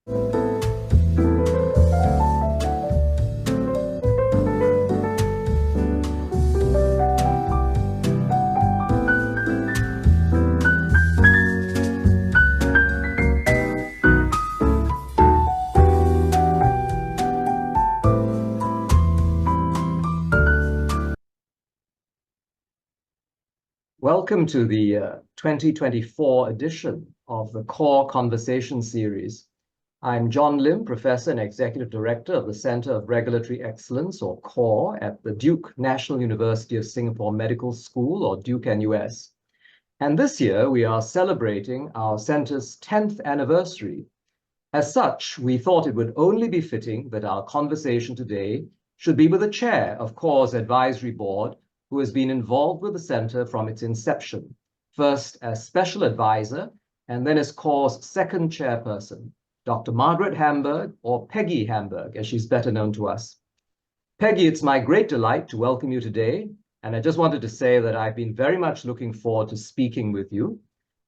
Welcome to the 2024 edition of the CoRE Conversation Series. I'm John Lim, Professor and Executive Director of the Center of Regulatory Excellence, or CoRE, at the Duke National University of Singapore Medical School, or Duke-NUS. And this year, we are celebrating our center's 10th anniversary. As such, we thought it would only be fitting that our conversation today should be with the chair of CoRE's advisory board, who has been involved with the center from its inception, first as special advisor, and then as CoRE's second chairperson, Dr. Margaret Hamburg, or Peggy Hamburg, as she's better known to us. Peggy, it's my great delight to welcome you today, and I just wanted to say that I've been very much looking forward to speaking with you.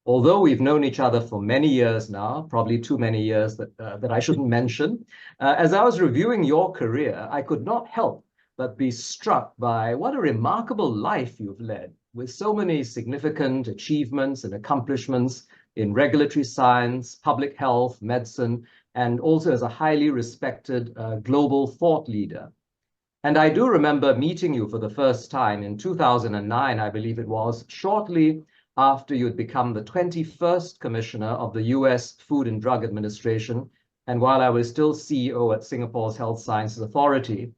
Although we've known each other for many years now, probably too many years that I shouldn't mention, as I was reviewing your career, I could not help but be struck by what a remarkable life you've led, with so many significant achievements and accomplishments in regulatory science, public health, medicine, and also as a highly respected global thought leader. And I do remember meeting you for the first time in 2009, I believe it was, shortly after you had become the 21st Commissioner of the US Food and Drug Administration, and while I was still CEO at Singapore's Health Sciences Authority.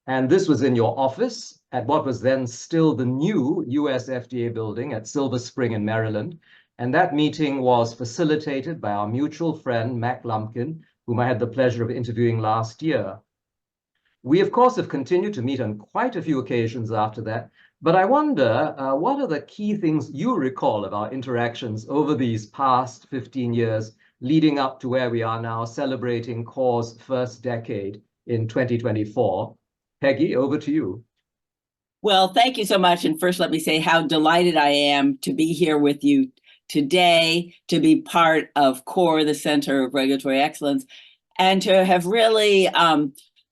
And this was in your office at what was then still the new US FDA building at Silver Spring in Maryland. And that meeting was facilitated by our mutual friend, Mac Lumpkin, whom I had the pleasure of interviewing last year. We, of course, have continued to meet on quite a few occasions after that, but I wonder, what are the key things you recall of our interactions over these past 15 years, leading up to where we are now, celebrating CoRE's first decade in 2024? Peggy, over to you. Well, thank you so much. And first, let me say how delighted I am to be here with you today, to be part of CoRE, the Center of Regulatory Excellence, and to have really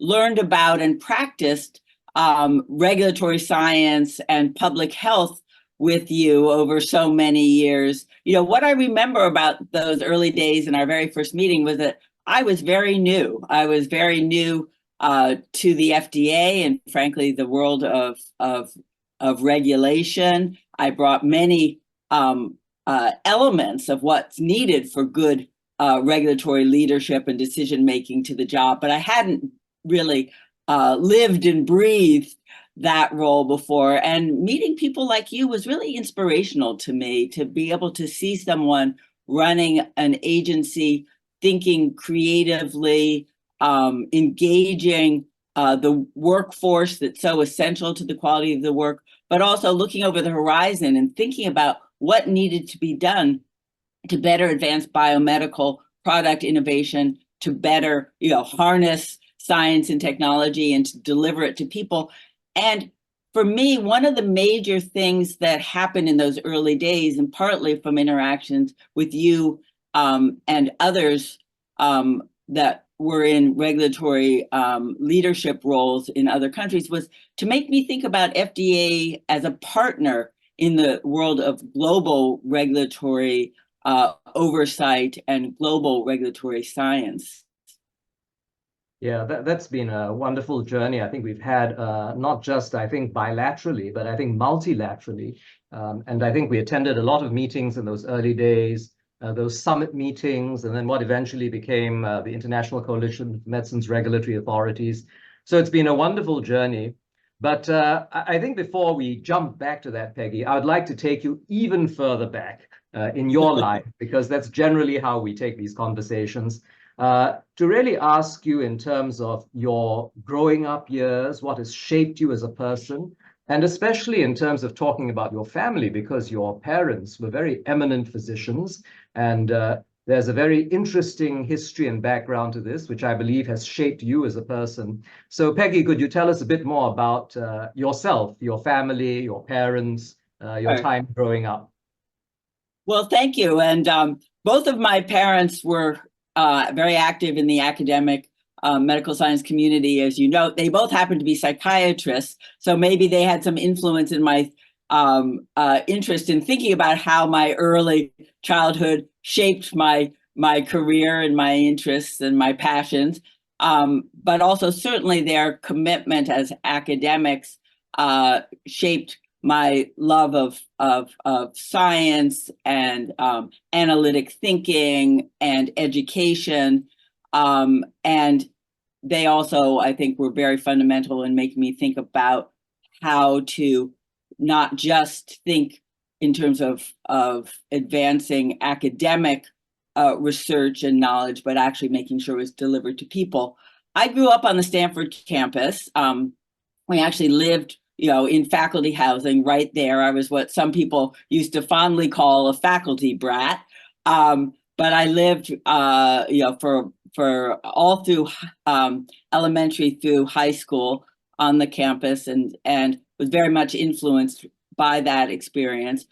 learned about and practiced regulatory science and public health with you over so many years. You know, what I remember about those early days in our very first meeting was that I was very new. I was very new to the FDA and, frankly, the world of regulation. I brought many elements of what's needed for good regulatory leadership and decision making to the job, but I hadn't really lived and breathed that role before. And meeting people like you was really inspirational to me, to be able to see someone running an agency, thinking creatively, engaging the workforce that's so essential to the quality of the work, but also looking over the horizon and thinking about what needed to be done to better advance biomedical product innovation, to better, harness science and technology and to deliver it to people. And for me, one of the major things that happened in those early days, and partly from interactions with you and others that were in regulatory leadership roles in other countries, was to make me think about FDA as a partner in the world of global regulatory oversight and global regulatory science. Yeah, that's been a wonderful journey. I think we've had not just, bilaterally, but I think multilaterally. And I think we attended a lot of meetings in those early days, those summit meetings, and then what eventually became the International Coalition of Medicines Regulatory Authorities. So it's been a wonderful journey. But I think before we jump back to that, Peggy, I would like to take you even further back in your life, because that's generally how we take these conversations. To really ask you in terms of your growing up years, what has shaped you as a person, and especially in terms of talking about your family, because your parents were very eminent physicians, and there's a very interesting history and background to this, which I believe has shaped you as a person. So Peggy, could you tell us a bit more about yourself, your family, your parents, your time growing up? Well, thank you. And both of my parents were very active in the academic medical science community, as you know. They both happen to be psychiatrists, so maybe they had some influence in my interest in thinking about how my early childhood shaped my career and my interests and my passions. But also certainly their commitment as academics shaped my love of science and analytic thinking and education. And they also, I think, were very fundamental in making me think about how to not just think in terms of advancing academic research and knowledge, but actually making sure it was delivered to people. I grew up on the Stanford campus. We actually lived, in faculty housing right there. I was what some people used to fondly call a faculty brat. But I lived, for all through elementary through high school on the campus, and was very much influenced by that experience.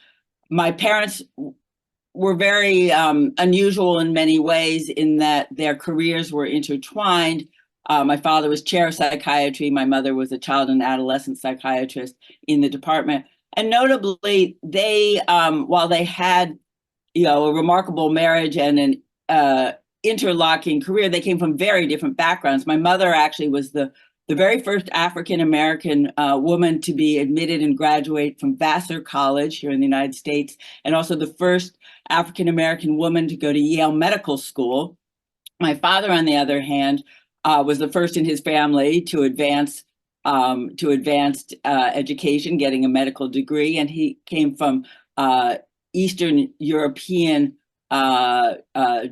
My parents were very unusual in many ways in that their careers were intertwined. My father was chair of psychiatry. My mother was a child and adolescent psychiatrist in the department. And notably, they, while they had, a remarkable marriage and an interlocking career, they came from very different backgrounds. My mother actually was the very first African-American woman to be admitted and graduate from Vassar College here in the United States, and also the first African-American woman to go to Yale Medical School. My father, on the other hand, was the first in his family to advanced education, getting a medical degree, and he came from Eastern European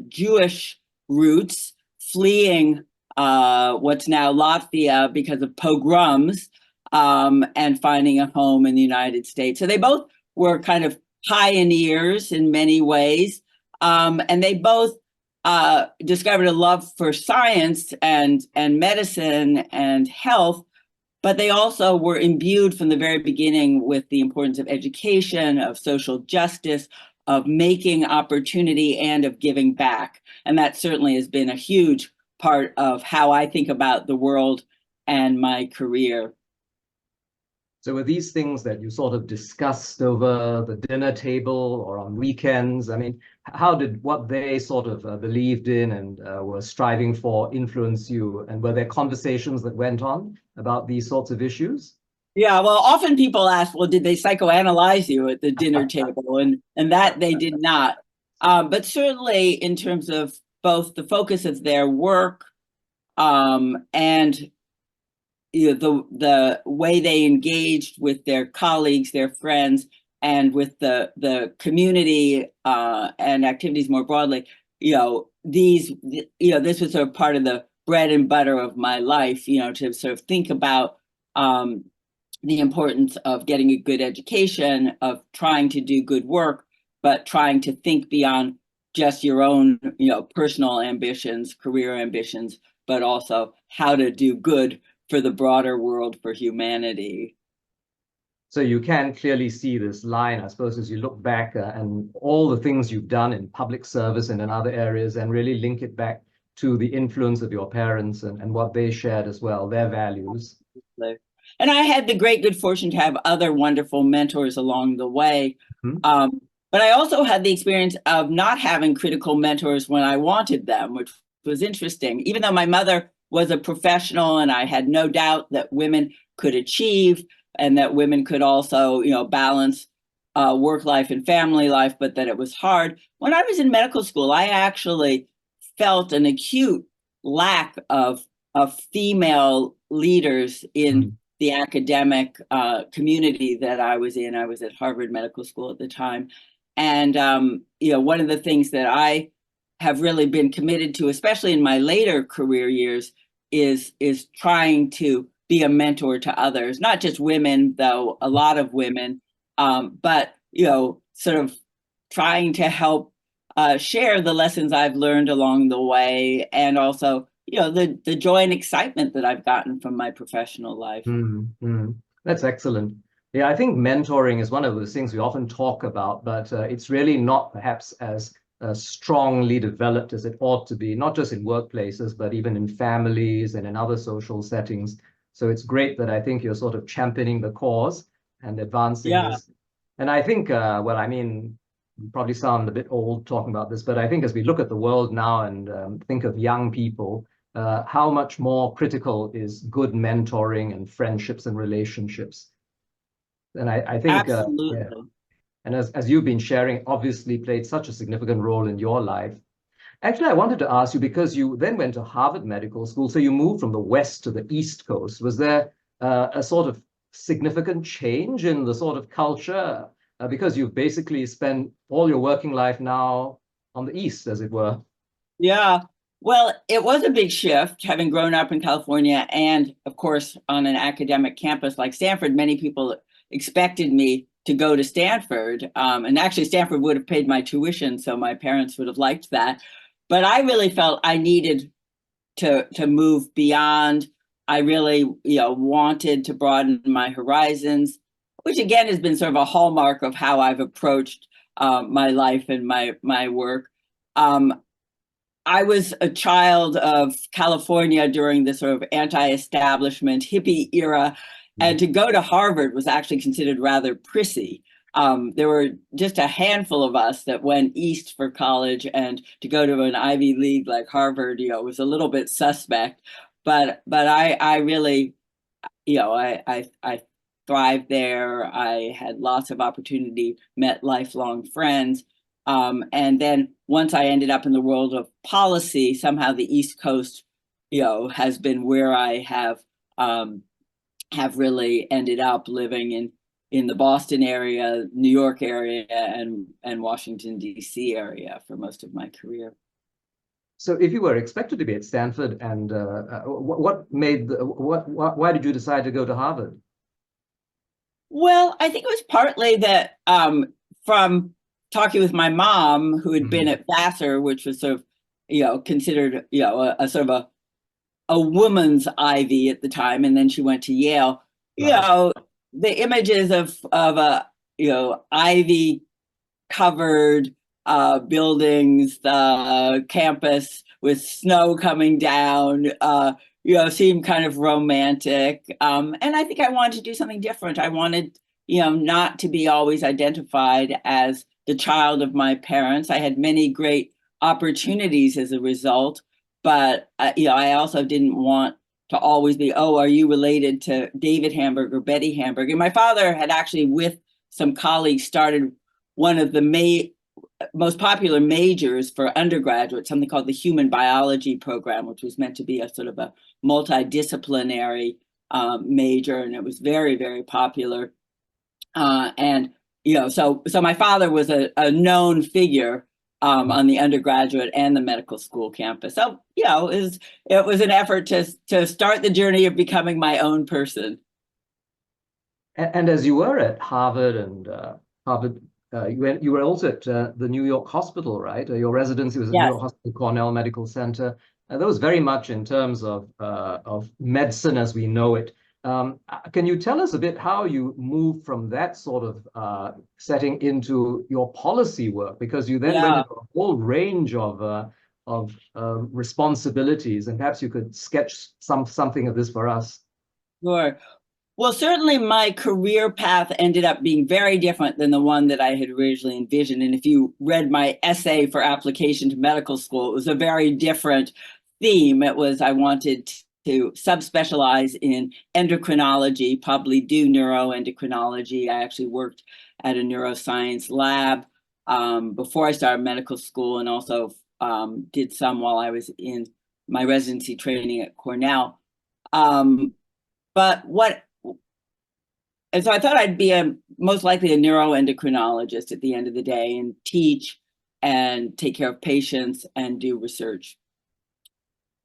Jewish roots, fleeing what's now Latvia because of pogroms, and finding a home in the United States. So they both were kind of pioneers in many ways, and they both discovered a love for science and medicine and health, but they also were imbued from the very beginning with the importance of education, of social justice, of making opportunity, and of giving back. And that certainly has been a huge part of how I think about the world and my career. So were these things that you sort of discussed over the dinner table or on weekends? I mean, how did what they sort of believed in and were striving for influence you? And were there conversations that went on about these sorts of issues? Yeah, well, often people ask, well, did they psychoanalyze you at the dinner table? And that they did not. But certainly in terms of both the focus of their work and the way they engaged with their colleagues, their friends, and with the community and activities more broadly, this was sort of part of the bread and butter of my life, to sort of think about the importance of getting a good education, of trying to do good work, but trying to think beyond just your own, personal ambitions, career ambitions, but also how to do good for the broader world, for humanity. So you can clearly see this line, I suppose, as you look back and all the things you've done in public service and in other areas, and really link it back to the influence of your parents and what they shared as well, their values. And I had the great good fortune to have other wonderful mentors along the way. Mm-hmm. But I also had the experience of not having critical mentors when I wanted them, which was interesting. Even though my mother was a professional and I had no doubt that women could achieve and that women could also, balance work life and family life, but that it was hard. When I was in medical school, I actually felt an acute lack of female leaders in the academic community that I was in. I was at Harvard Medical School at the time. And, one of the things that I have really been committed to, especially in my later career years, is trying to be a mentor to others, not just women, though a lot of women, but, sort of trying to help share the lessons I've learned along the way, and also, the joy and excitement that I've gotten from my professional life. That's excellent. Yeah, I think mentoring is one of those things we often talk about, but it's really not perhaps as strongly developed as it ought to be, not just in workplaces, but even in families and in other social settings. So it's great that I think you're sort of championing the cause and advancing this. And I think, well, I mean, you probably sound a bit old talking about this, but I think as we look at the world now and think of young people, how much more critical is good mentoring and friendships and relationships. And I think, Absolutely. yeah. And as you've been sharing, obviously played such a significant role in your life. Actually, I wanted to ask you, because you then went to Harvard Medical School, so you moved from the West to the East Coast. Was there a sort of significant change in the sort of culture? Because you've basically spent all your working life now on the East, as it were. Yeah. Well, it was a big shift having grown up in California and, of course, on an academic campus like Stanford. Many people expected me to go to Stanford. And actually, Stanford would have paid my tuition, so my parents would have liked that. But I really felt I needed to move beyond. I really, wanted to broaden my horizons, which again has been sort of a hallmark of how I've approached my life and my work. I was a child of California during the sort of anti-establishment hippie era, and to go to Harvard was actually considered rather prissy. There were just a handful of us that went east for college, and to go to an Ivy League like Harvard, was a little bit suspect. But I really, I thrived there. I had lots of opportunity, met lifelong friends. And then once I ended up in the world of policy, somehow the East Coast, has been where I have really ended up living in the Boston area, New York area, and Washington, D.C. area for most of my career. So if you were expected to be at Stanford, and why did you decide to go to Harvard? Well, I think it was partly that from talking with my mom, who had been at Vassar, which was sort of, considered, a sort of a woman's Ivy at the time, and then she went to Yale. Right. The images of a ivy covered buildings, the campus with snow coming down, seemed kind of romantic. And I think I wanted to do something different. I wanted, not to be always identified as the child of my parents. I had many great opportunities as a result, but I also didn't want to always be, oh, are you related to David Hamburg or Betty Hamburg? And my father had actually, with some colleagues, started one of the most popular majors for undergraduates, something called the Human Biology program, which was meant to be a sort of a multidisciplinary major, and it was very, very popular. So my father was a known figure on the undergraduate and the medical school campus. So, it was an effort to start the journey of becoming my own person. And as you were at Harvard and Harvard, you were also at the New York Hospital, right? Your residency was at New Yes. York Hospital, Cornell Medical Center. That was very much in terms of medicine as we know it. Can you tell us a bit how you moved from that sort of setting into your policy work? Because you then went into a whole range of responsibilities, and perhaps you could sketch something of this for us. Sure. Well, certainly my career path ended up being very different than the one that I had originally envisioned. And if you read my essay for application to medical school, it was a very different theme. It was, I wanted to subspecialize in endocrinology, probably do neuroendocrinology. I actually worked at a neuroscience lab before I started medical school, and also did some while I was in my residency training at Cornell. And so I thought I'd be most likely a neuroendocrinologist at the end of the day, and teach and take care of patients and do research.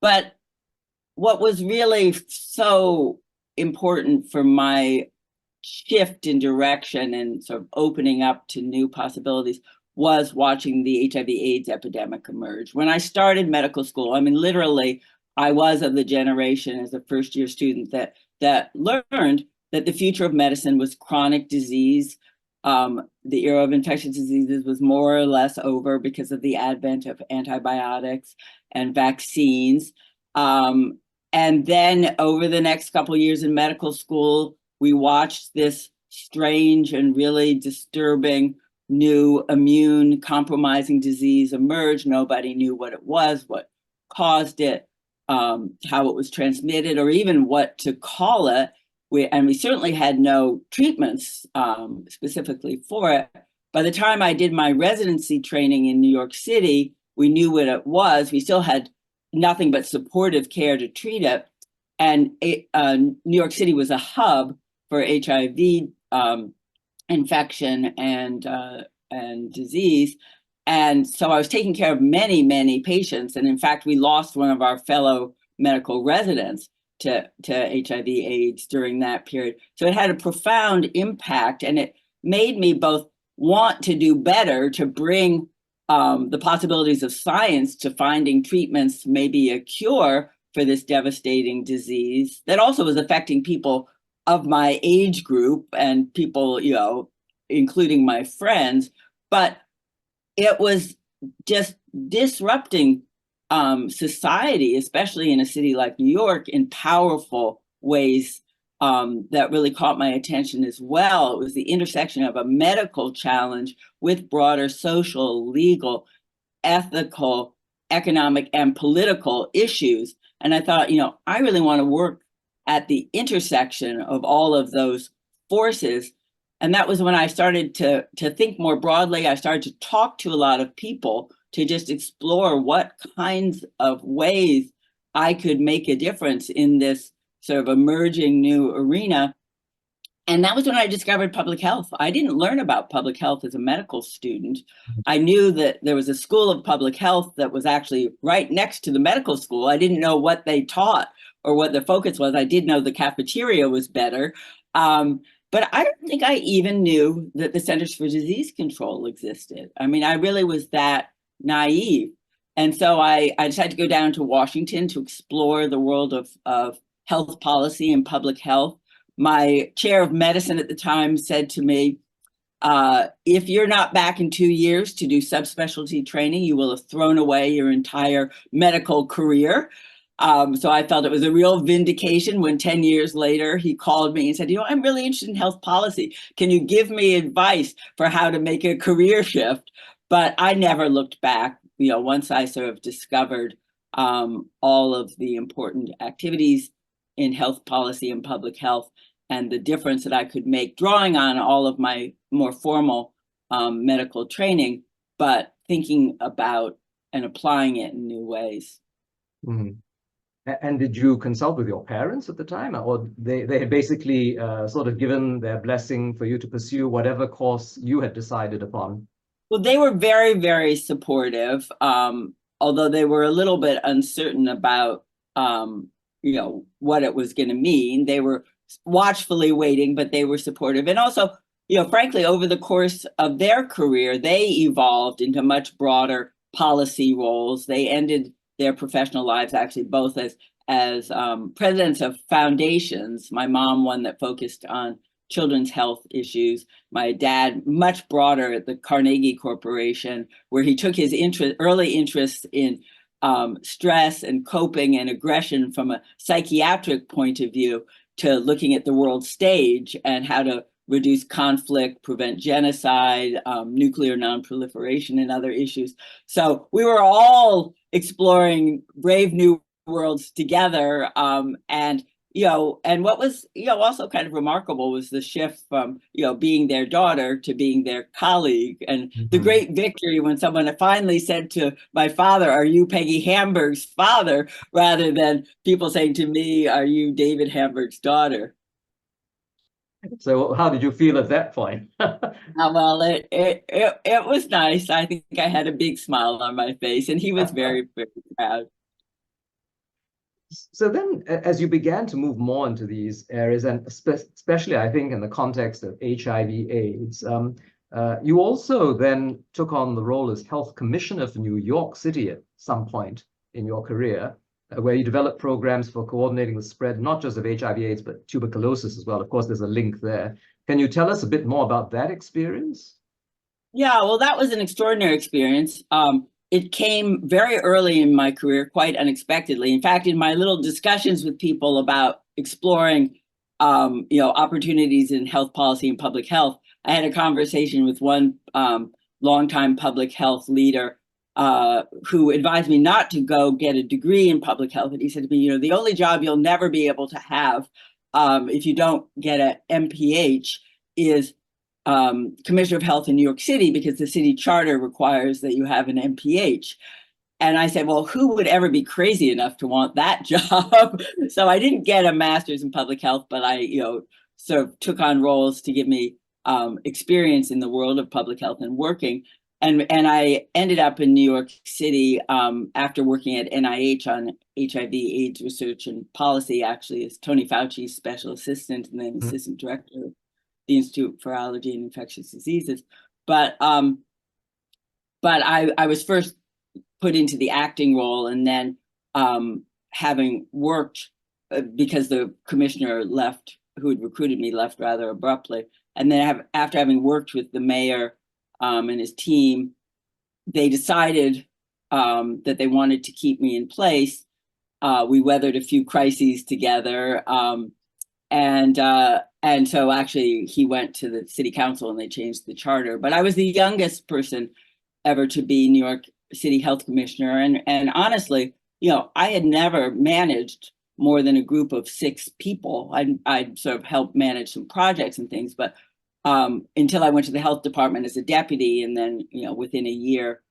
But what was really so important for my shift in direction and sort of opening up to new possibilities was watching the HIV/AIDS epidemic emerge. When I started medical school, I mean, literally, I was of the generation as a first-year student that learned that the future of medicine was chronic disease, The era of infectious diseases was more or less over because of the advent of antibiotics and vaccines. And then over the next couple of years in medical school, we watched this strange and really disturbing new immune compromising disease emerge. Nobody knew what it was, what caused it, how it was transmitted, or even what to call it. We certainly had no treatments specifically for it. By the time I did my residency training in New York City, we knew what it was. We still had nothing but supportive care to treat it. And New York City was a hub for HIV infection and disease. And so I was taking care of many, many patients. And in fact, we lost one of our fellow medical residents to HIV/AIDS during that period. So it had a profound impact, and it made me both want to do better, to bring the possibilities of science to finding treatments, maybe a cure for this devastating disease that also was affecting people of my age group and people, you know, including my friends. But it was just disrupting society, especially in a city like New York, in powerful ways that really caught my attention as well. It was the intersection of a medical challenge with broader social, legal, ethical, economic, and political issues. And I thought, you know, I really want to work at the intersection of all of those forces. And that was when I started to think more broadly. I started to talk to a lot of people to just explore what kinds of ways I could make a difference in this sort of emerging new arena. And that was when I discovered public health. I didn't learn about public health as a medical student. I knew that there was a school of public health that was actually right next to the medical school. I didn't know what they taught or what the focus was. I did know the cafeteria was better. But I don't think I even knew that the Centers for Disease Control existed. I mean, I really was that naive. And so I decided to go down to Washington to explore the world of health policy and public health. My chair of medicine at the time said to me, if you're not back in 2 years to do subspecialty training, you will have thrown away your entire medical career. So I felt it was a real vindication when 10 years later, he called me and said, you know, I'm really interested in health policy. Can you give me advice for how to make a career shift? But I never looked back, you know, once I sort of discovered all of the important activities in health policy and public health and the difference that I could make, drawing on all of my more formal medical training, but thinking about and applying it in new ways. Mm-hmm. And did you consult with your parents at the time, or they had basically sort of given their blessing for you to pursue whatever course you had decided upon? Well, they were very, very supportive, although they were a little bit uncertain about, you know, what it was going to mean. They were watchfully waiting, but they were supportive. And also, you know, frankly, over the course of their career, they evolved into much broader policy roles. They ended their professional lives actually both as presidents of foundations. My mom, one that focused on children's health issues. My dad, much broader at the Carnegie Corporation, where he took his early interest in stress and coping and aggression from a psychiatric point of view to looking at the world stage and how to reduce conflict, prevent genocide, nuclear nonproliferation, and other issues. So we were all exploring brave new worlds together. And you know, and what was, you know, also kind of remarkable was the shift from, you know, being their daughter to being their colleague. And the great victory when someone finally said to my father, "Are you Peggy Hamburg's father?" rather than people saying to me, "Are you David Hamburg's daughter?" So how did you feel at that point? Well, it was nice. I think I had a big smile on my face, and he was very, very proud. So then, as you began to move more into these areas, and especially, I think, in the context of HIV/AIDS, you also then took on the role as Health Commissioner for New York City at some point in your career, where you developed programs for coordinating the spread, not just of HIV/AIDS, but tuberculosis as well. Of course, there's a link there. Can you tell us a bit more about that experience? Yeah, well, that was an extraordinary experience. It came very early in my career, quite unexpectedly. In fact, in my little discussions with people about exploring, opportunities in health policy and public health, I had a conversation with one longtime public health leader who advised me not to go get a degree in public health. And he said to me, the only job you'll never be able to have if you don't get an MPH is Commissioner of Health in New York City, because the city charter requires that you have an MPH. And I said, well, who would ever be crazy enough to want that job? So I didn't get a master's in public health, but I, sort of took on roles to give me experience in the world of public health and working. And I ended up in New York City after working at NIH on HIV/AIDS research and policy, actually, as Tony Fauci's special assistant and then assistant director of the Institute for Allergy and Infectious Diseases. But I was first put into the acting role, and then having worked, because the commissioner left, who had recruited me, left rather abruptly. And then after having worked with the mayor and his team, they decided that they wanted to keep me in place. We weathered a few crises together. And so actually he went to the city council and they changed the charter. But I was the youngest person ever to be New York City Health Commissioner. And honestly, I had never managed more than a group of 6 people. I'd sort of helped manage some projects and things, but until I went to the health department as a deputy, and then, within a year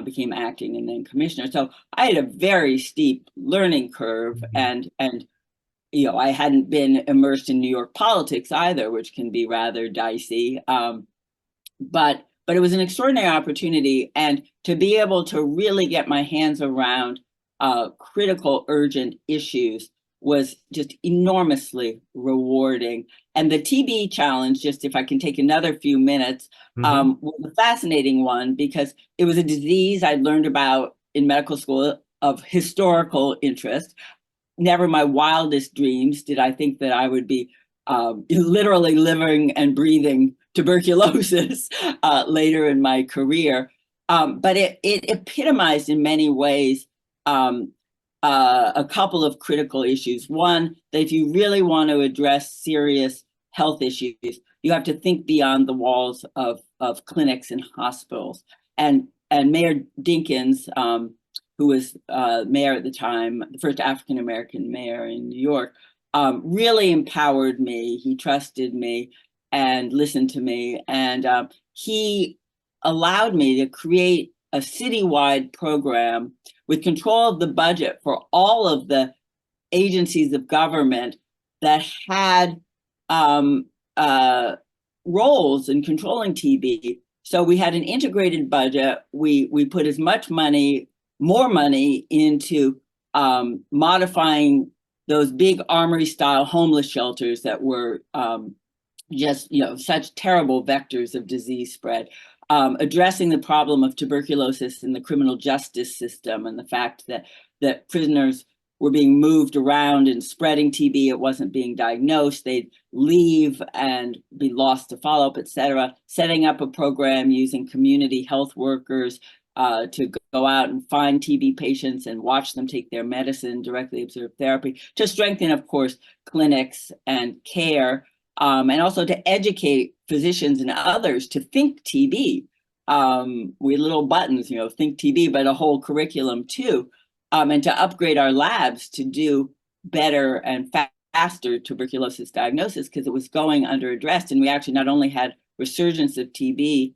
became acting and then commissioner. So I had a very steep learning curve, and I hadn't been immersed in New York politics either, which can be rather dicey. But it was an extraordinary opportunity, and to be able to really get my hands around critical, urgent issues was just enormously rewarding. And the TB challenge, just if I can take another few minutes, was a fascinating one, because it was a disease I'd learned about in medical school of historical interest. Never in my wildest dreams did I think that I would be literally living and breathing tuberculosis later in my career. But it epitomized in many ways a couple of critical issues. One, that if you really want to address serious health issues, you have to think beyond the walls of clinics and hospitals. And Mayor Dinkins, who was mayor at the time, the first African-American mayor in New York, really empowered me. He trusted me and listened to me. And he allowed me to create a citywide program with control of the budget for all of the agencies of government that had roles in controlling TB. So we had an integrated budget. We put as much money, more money, into modifying those big armory-style homeless shelters that were just such terrible vectors of disease spread. Addressing the problem of tuberculosis in the criminal justice system, and the fact that prisoners were being moved around and spreading TB. It wasn't being diagnosed. They'd leave and be lost to follow-up, et cetera. Setting up a program using community health workers to go out and find TB patients and watch them take their medicine, directly observe therapy, to strengthen, of course, clinics and care, and also to educate physicians and others to think TB. We had little buttons, think TB, but a whole curriculum too, and to upgrade our labs to do better and faster tuberculosis diagnosis, because it was going under-addressed. And we actually not only had resurgence of TB,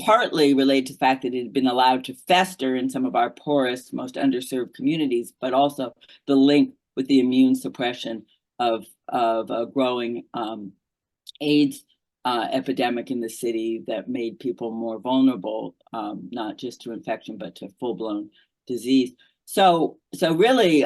partly related to the fact that it had been allowed to fester in some of our poorest, most underserved communities, but also the link with the immune suppression of a growing AIDS epidemic in the city that made people more vulnerable, not just to infection, but to full-blown disease. So really,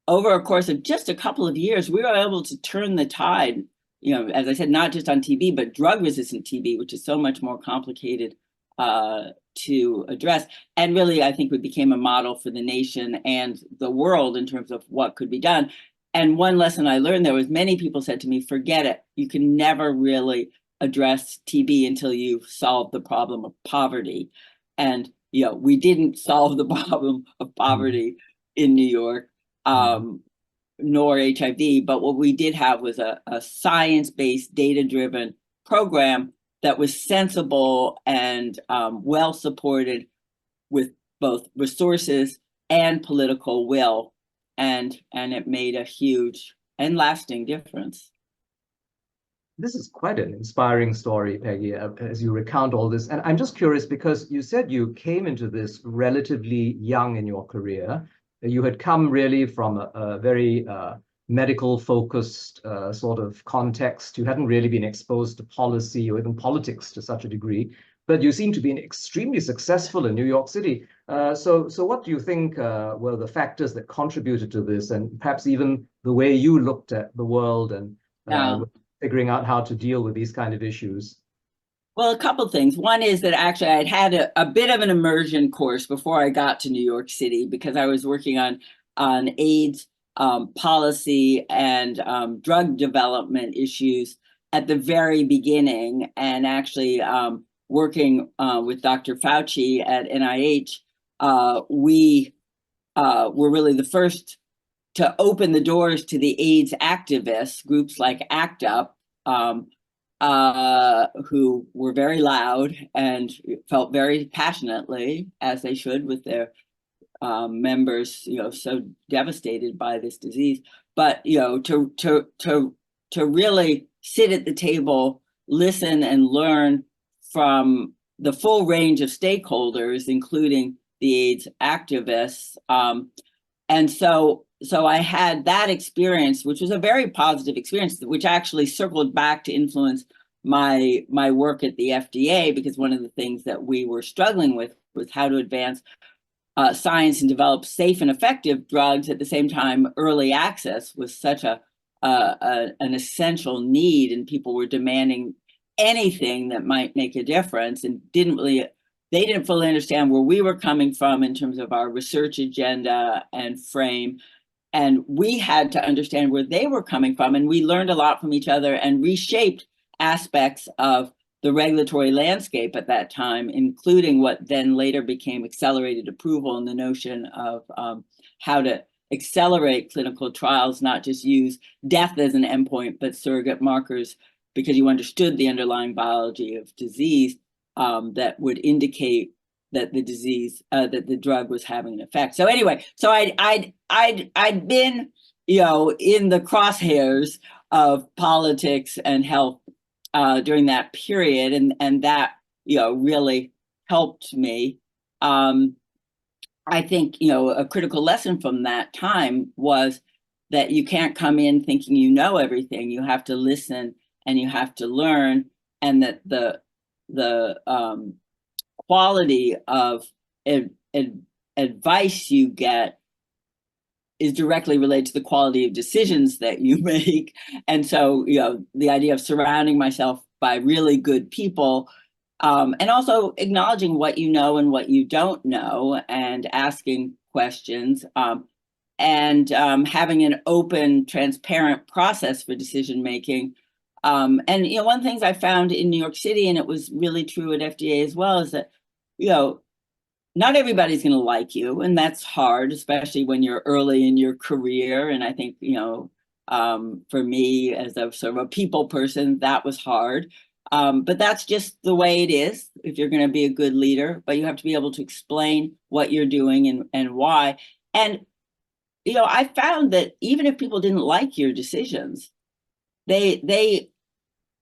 over a course of just a couple of years, we were able to turn the tide, as I said, not just on TB, but drug-resistant TB, which is so much more complicated to address. And really, I think we became a model for the nation and the world in terms of what could be done. And one lesson I learned there was many people said to me, forget it. You can never really address TB until you've solved the problem of poverty. And, we didn't solve the problem of poverty in New York, nor HIV. But what we did have was a science-based, data-driven program that was sensible and well supported with both resources and political will. And it made a huge and lasting difference. This is quite an inspiring story, Peggy, as you recount all this. And I'm just curious because you said you came into this relatively young in your career. You had come really from a very medical-focused sort of context. You hadn't really been exposed to policy or even politics to such a degree, but you seem to be extremely successful in New York City. So what do you think were the factors that contributed to this, and perhaps even the way you looked at the world and figuring out how to deal with these kind of issues? Well, a couple things. One is that actually I'd had a bit of an immersion course before I got to New York City, because I was working on AIDS policy and drug development issues at the very beginning, and actually working with Dr. Fauci at NIH. We were really the first to open the doors to the AIDS activists, groups like ACT UP, who were very loud and felt very passionately, as they should, with their members, so devastated by this disease. But to really sit at the table, listen and learn from the full range of stakeholders, including the AIDS activists, and so I had that experience, which was a very positive experience, which actually circled back to influence my work at the FDA, because one of the things that we were struggling with was how to advance science and develop safe and effective drugs. At the same time, early access was such an essential need, and people were demanding anything that might make a difference, and they didn't fully understand where we were coming from in terms of our research agenda and frame. And we had to understand where they were coming from. And we learned a lot from each other and reshaped aspects of the regulatory landscape at that time, including what then later became accelerated approval, and the notion of how to accelerate clinical trials, not just use death as an endpoint, but surrogate markers, because you understood the underlying biology of disease that would indicate that the disease, that the drug was having an effect. So anyway, so I'd been, in the crosshairs of politics and health during that period, and that, really helped me. I think, a critical lesson from that time was that you can't come in thinking you know everything. You have to listen and you have to learn, and that the quality of advice you get is directly related to the quality of decisions that you make. And so, the idea of surrounding myself by really good people, and also acknowledging what you know and what you don't know, and asking questions, and having an open, transparent process for decision making. And one of the things I found in New York City, and it was really true at FDA as well, is that not everybody's going to like you, and that's hard, especially when you're early in your career. And I think for me, as a sort of a people person, that was hard. But that's just the way it is if you're going to be a good leader. But you have to be able to explain what you're doing and why. And I found that even if people didn't like your decisions, they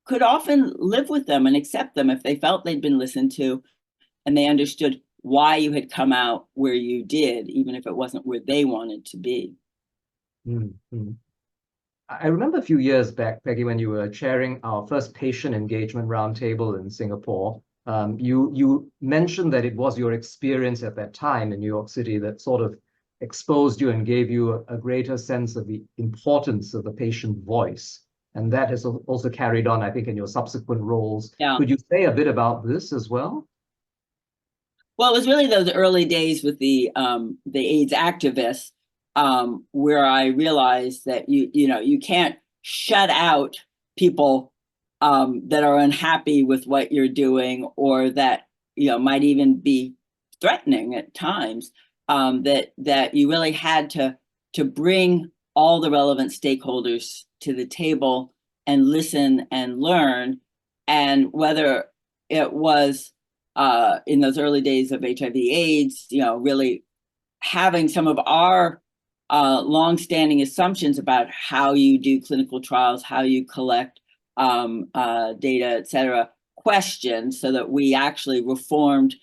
could often live with them and accept them if they felt they'd been listened to, and they understood why you had come out where you did, even if it wasn't where they wanted to be. Mm-hmm. I remember a few years back, Peggy, when you were chairing our first patient engagement roundtable in Singapore, you mentioned that it was your experience at that time in New York City that sort of exposed you and gave you a greater sense of the importance of the patient voice. And that has also carried on, I think, in your subsequent roles. Yeah. Could you say a bit about this as well? Well, it was really those early days with the AIDS activists where I realized that you can't shut out people that are unhappy with what you're doing, or that might even be threatening at times. That you really had to bring all the relevant stakeholders to the table and listen and learn. And whether it was in those early days of HIV/AIDS, really having some of our longstanding assumptions about how you do clinical trials, how you collect data, et cetera, questioned, so that we actually reformed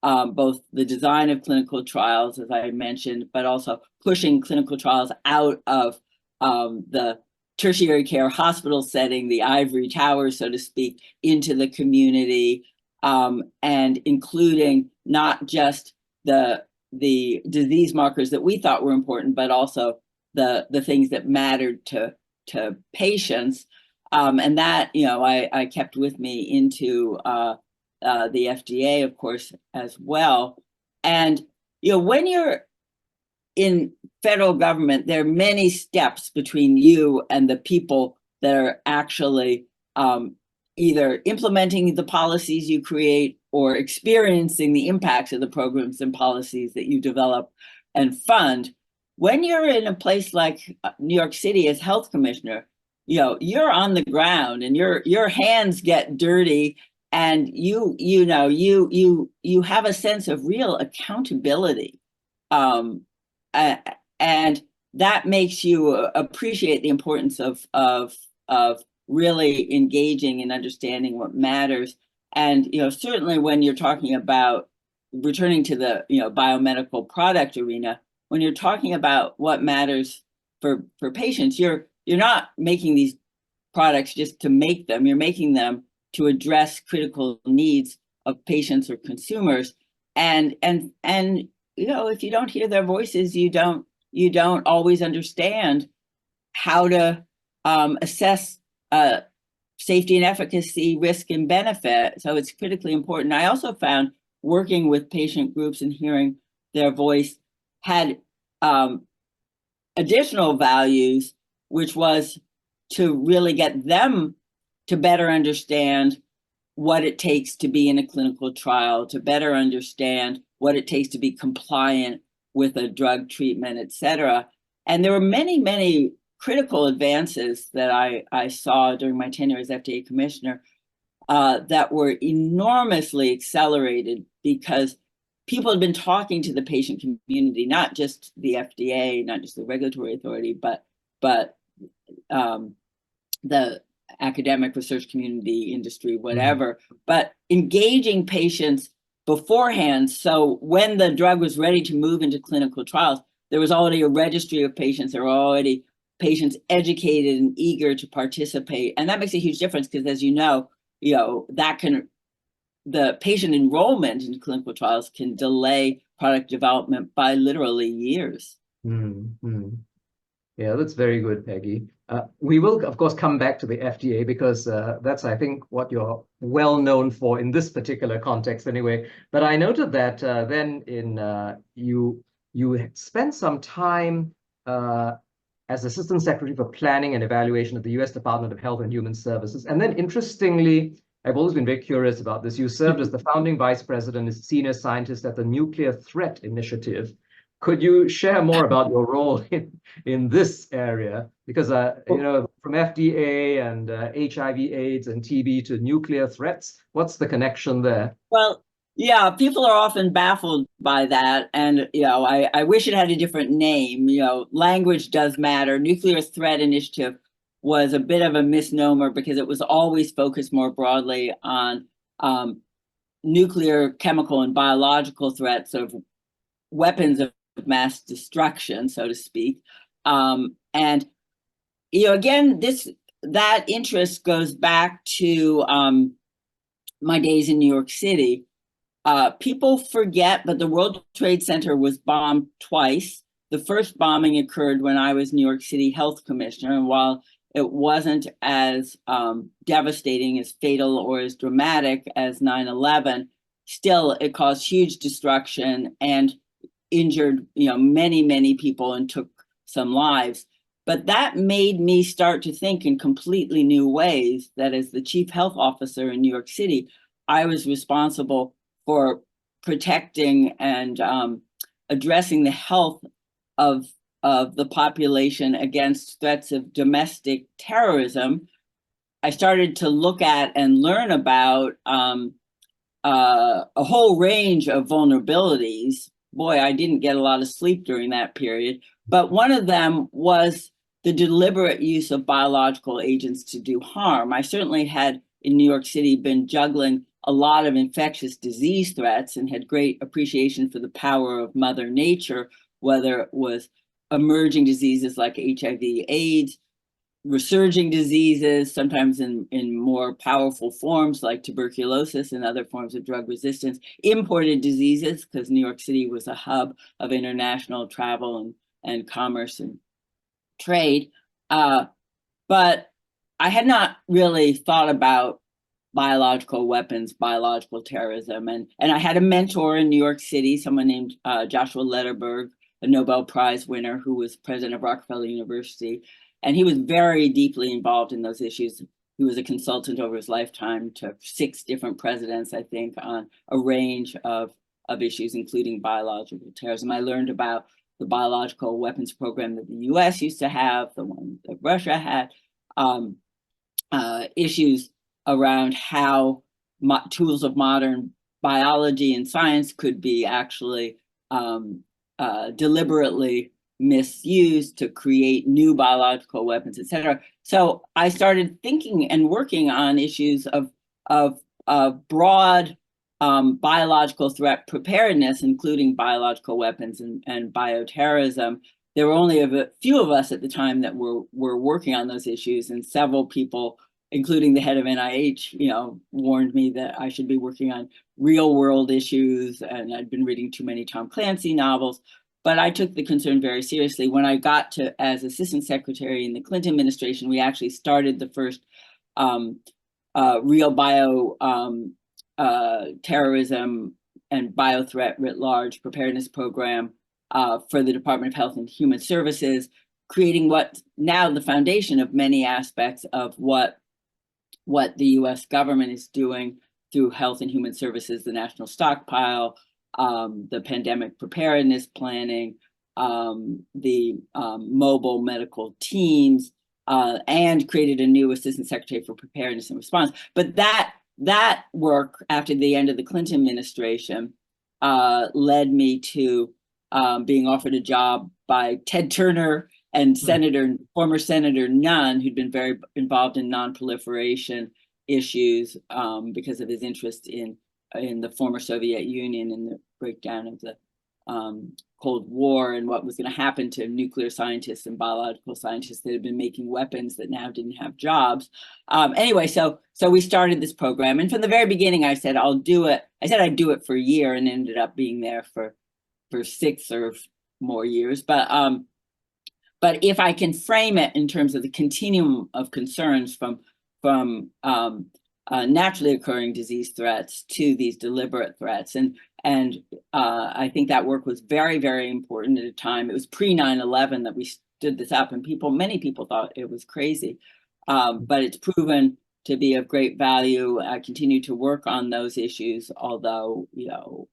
both the design of clinical trials, as I mentioned, but also pushing clinical trials out of the tertiary care hospital setting, the ivory tower, so to speak, into the community, and including not just the disease markers that we thought were important, but also the things that mattered to patients. And that, I kept with me into the FDA, of course, as well. And, when you're in federal government, there are many steps between you and the people that are actually either implementing the policies you create or experiencing the impacts of the programs and policies that you develop and fund. When you're in a place like New York City as health commissioner, you're on the ground and your hands get dirty, and you have a sense of real accountability, and that makes you appreciate the importance of really engaging and understanding what matters. And certainly when you're talking about returning to the biomedical product arena, when you're talking about what matters for patients, you're not making these products just to make them. You're making them to address critical needs of patients or consumers. And if you don't hear their voices, you don't always understand how to assess safety and efficacy, risk and benefit. So it's critically important. I also found working with patient groups and hearing their voice had additional values, which was to really get them to better understand what it takes to be in a clinical trial, to better understand what it takes to be compliant with a drug treatment, et cetera. And there were many, many critical advances that I saw during my tenure as FDA commissioner that were enormously accelerated because people had been talking to the patient community, not just the FDA, not just the regulatory authority, but the academic research community, industry, whatever, but engaging patients beforehand. So when the drug was ready to move into clinical trials, there was already a registry of patients. There were already patients educated and eager to participate. And that makes a huge difference because, as the patient enrollment in clinical trials can delay product development by literally years. Mm-hmm. Yeah, that's very good, Peggy. We will, of course, come back to the FDA because that's, I think, what you're well known for in this particular context anyway. But I noted that then you spent some time as Assistant Secretary for Planning and Evaluation at the U.S. Department of Health and Human Services. And then interestingly, I've always been very curious about this. You served as the founding vice president and senior scientist at the Nuclear Threat Initiative. Could you share more about your role in this area? Because, from FDA and HIV/AIDS and TB to nuclear threats, what's the connection there? Well, yeah, people are often baffled by that. And, I wish it had a different name. Language does matter. Nuclear Threat Initiative was a bit of a misnomer because it was always focused more broadly on nuclear, chemical, and biological threats of weapons of mass destruction, so to speak. And again, that interest goes back to my days in New York City. People forget, but the World Trade Center was bombed twice. The first bombing occurred when I was New York City Health Commissioner, and while it wasn't as devastating, as fatal, or as dramatic as 9/11, still it caused huge destruction and injured many people and took some lives. But that made me start to think in completely new ways that as the chief health officer in New York City, I was responsible for protecting and addressing the health of the population against threats of domestic terrorism. I started to look at and learn about a whole range of vulnerabilities. Boy, I didn't get a lot of sleep during that period. But one of them was the deliberate use of biological agents to do harm. I certainly had in New York City been juggling a lot of infectious disease threats and had great appreciation for the power of Mother Nature, whether it was emerging diseases like HIV, AIDS, resurging diseases, sometimes in more powerful forms like tuberculosis and other forms of drug resistance, imported diseases, because New York City was a hub of international travel and commerce and trade. But I had not really thought about biological weapons, biological terrorism. And I had a mentor in New York City, someone named Joshua Lederberg, a Nobel Prize winner who was president of Rockefeller University. And he was very deeply involved in those issues. He was a consultant over his lifetime to 6 different presidents, I think, on a range of issues, including biological terrorism. I learned about the biological weapons program that the US used to have, the one that Russia had, issues around how tools of modern biology and science could be actually deliberately misused to create new biological weapons, et cetera. So I started thinking and working on issues of broad biological threat preparedness, including biological weapons and bioterrorism. There were only a few of us at the time that were working on those issues, and several people, including the head of NIH, warned me that I should be working on real world issues, and I'd been reading too many Tom Clancy novels. But I took the concern very seriously. When I got to as assistant secretary in the Clinton administration, we actually started the first real bio terrorism and biothreat writ large preparedness program for the Department of Health and Human Services, creating what now the foundation of many aspects of what the US government is doing through Health and Human Services, the National Stockpile, the pandemic preparedness planning, the mobile medical teams, and created a new assistant secretary for preparedness and response. But that work after the end of the Clinton administration led me to being offered a job by Ted Turner and former Senator Nunn, who'd been very involved in non-proliferation issues because of his interest in the former Soviet Union and the breakdown of the Cold War and what was going to happen to nuclear scientists and biological scientists that had been making weapons that now didn't have jobs. Anyway, so we started this program, and from the very beginning, I said I'll do it. I said I'd do it for a year, and ended up being there for 6 or more years. But if I can frame it in terms of the continuum of concerns from naturally occurring disease threats to these deliberate threats, and I think that work was very, very important at a time. It was pre 9/11 that we stood this up, and many people thought it was crazy, but it's proven to be of great value. I continue to work on those issues, although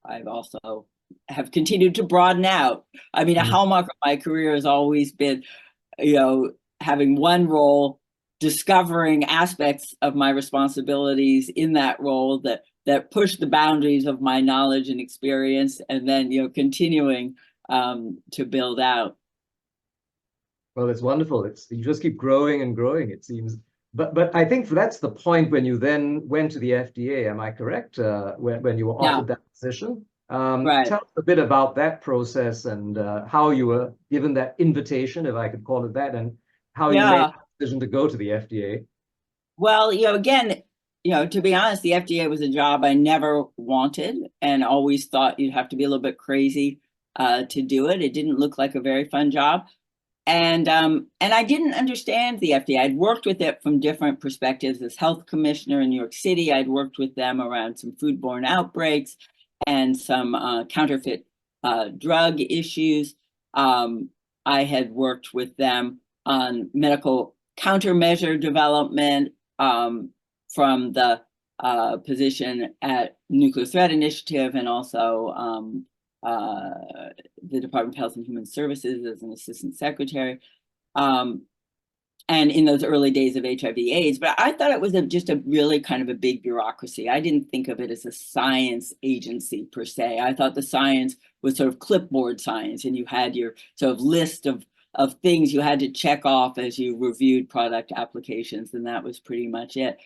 I've also have continued to broaden out. I mean, a hallmark of my career has always been, having one role, discovering aspects of my responsibilities in that role that push the boundaries of my knowledge and experience, and then continuing to build out. Well, it's wonderful. You just keep growing and growing, it seems. But I think that's the point when you then went to the FDA. Am I correct? When you were offered that position? Right. Tell us a bit about that process and how you were given that invitation, if I could call it that, and how you made the decision to go to the FDA. Well, again, to be honest, the FDA was a job I never wanted, and always thought you'd have to be a little bit crazy to do it. It didn't look like a very fun job. And I didn't understand the FDA. I'd worked with it from different perspectives. As health commissioner in New York City, I'd worked with them around some foodborne outbreaks and some counterfeit drug issues. I had worked with them on medical countermeasure development from the position at Nuclear Threat Initiative, and also the Department of Health and Human Services as an assistant secretary. And in those early days of HIV/AIDS, but I thought it was just a really kind of a big bureaucracy. I didn't think of it as a science agency per se. I thought the science was sort of clipboard science, and you had your sort of list of things you had to check off as you reviewed product applications, and that was pretty much it.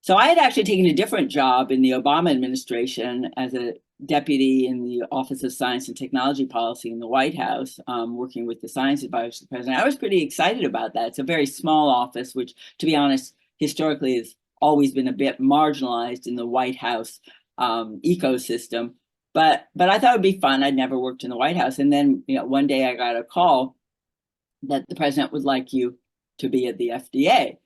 So I had actually taken a different job in the Obama administration as a deputy in the Office of Science and Technology Policy in the White House, working with the science advisor to the president. I was pretty excited about that. It's a very small office, which, to be honest, historically has always been a bit marginalized in the White House ecosystem. But I thought it would be fun. I'd never worked in the White House. And then, one day I got a call that the president would like you to be at the FDA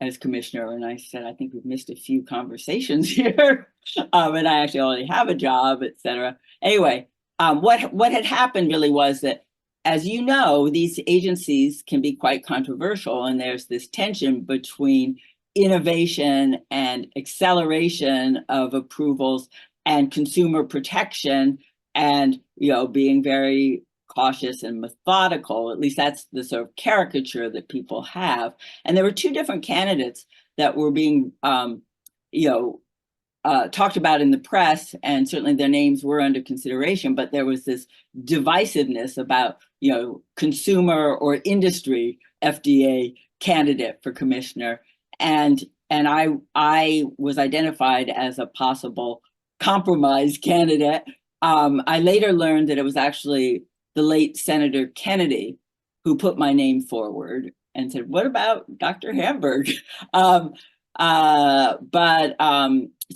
as commissioner. And I said, I think we've missed a few conversations here. And I actually already have a job, et cetera. Anyway, what had happened really was that, as you know, these agencies can be quite controversial, and there's this tension between innovation and acceleration of approvals and consumer protection, and being very cautious and methodical. At least that's the sort of caricature that people have. And there were two different candidates that were being talked about in the press, and certainly their names were under consideration, but there was this divisiveness about, consumer or industry FDA candidate for commissioner. And I was identified as a possible compromise candidate. I later learned that it was actually the late Senator Kennedy who put my name forward and said, what about Dr. Hamburg? So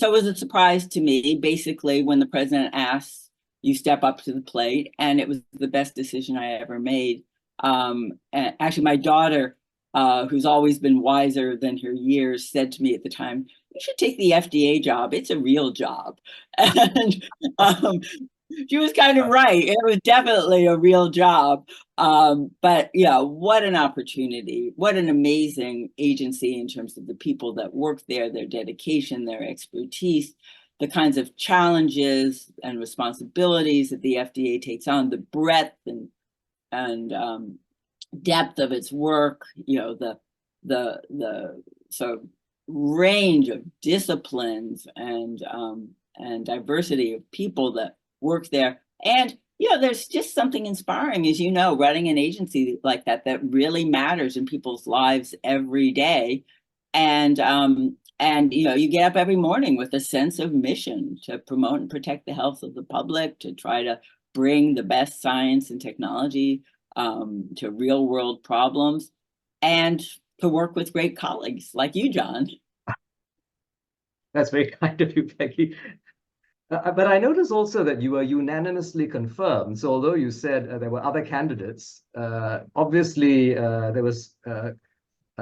it was a surprise to me, basically, when the president asked, you step up to the plate, and it was the best decision I ever made. And actually, my daughter, who's always been wiser than her years, said to me at the time, you should take the FDA job. It's a real job. And she was kind of right. It was definitely a real job. But what an opportunity. What an amazing agency in terms of the people that work there, their dedication, their expertise, the kinds of challenges and responsibilities that the FDA takes on, the breadth and depth of its work, the sort of range of disciplines and diversity of people that work there. And there's just something inspiring, as running an agency like that really matters in people's lives every day. And you get up every morning with a sense of mission to promote and protect the health of the public, to try to bring the best science and technology to real world problems, and to work with great colleagues like you, John. That's very kind of you, Peggy. But I noticed also that you were unanimously confirmed. So although you said there were other candidates, obviously there was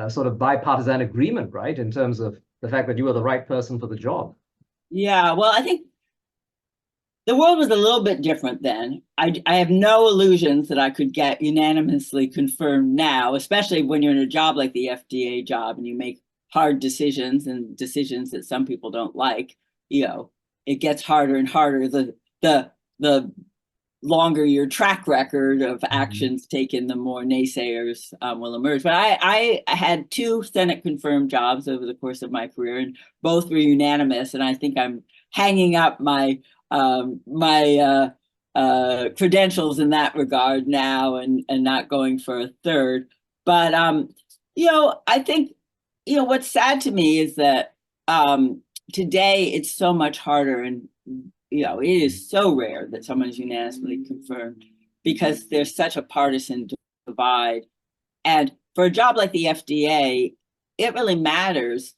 sort of bipartisan agreement, right, in terms of the fact that you were the right person for the job. Yeah, well, I think the world was a little bit different then. I have no illusions that I could get unanimously confirmed now, especially when you're in a job like the FDA job and you make hard decisions, and decisions that some people don't like. It gets harder and harder the longer your track record of actions taken, the more naysayers will emerge. But I had 2 Senate confirmed jobs over the course of my career, and both were unanimous. And I think I'm hanging up my credentials in that regard now, and not going for a third. But I think what's sad to me is that today it's so much harder, and it is so rare that someone is unanimously confirmed, because there's such a partisan divide. And for a job like the FDA, it really matters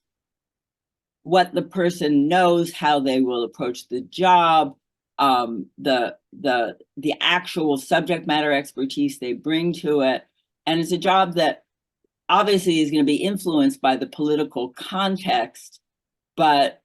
what the person knows, how they will approach the job, the actual subject matter expertise they bring to it. And it's a job that obviously is going to be influenced by the political context, but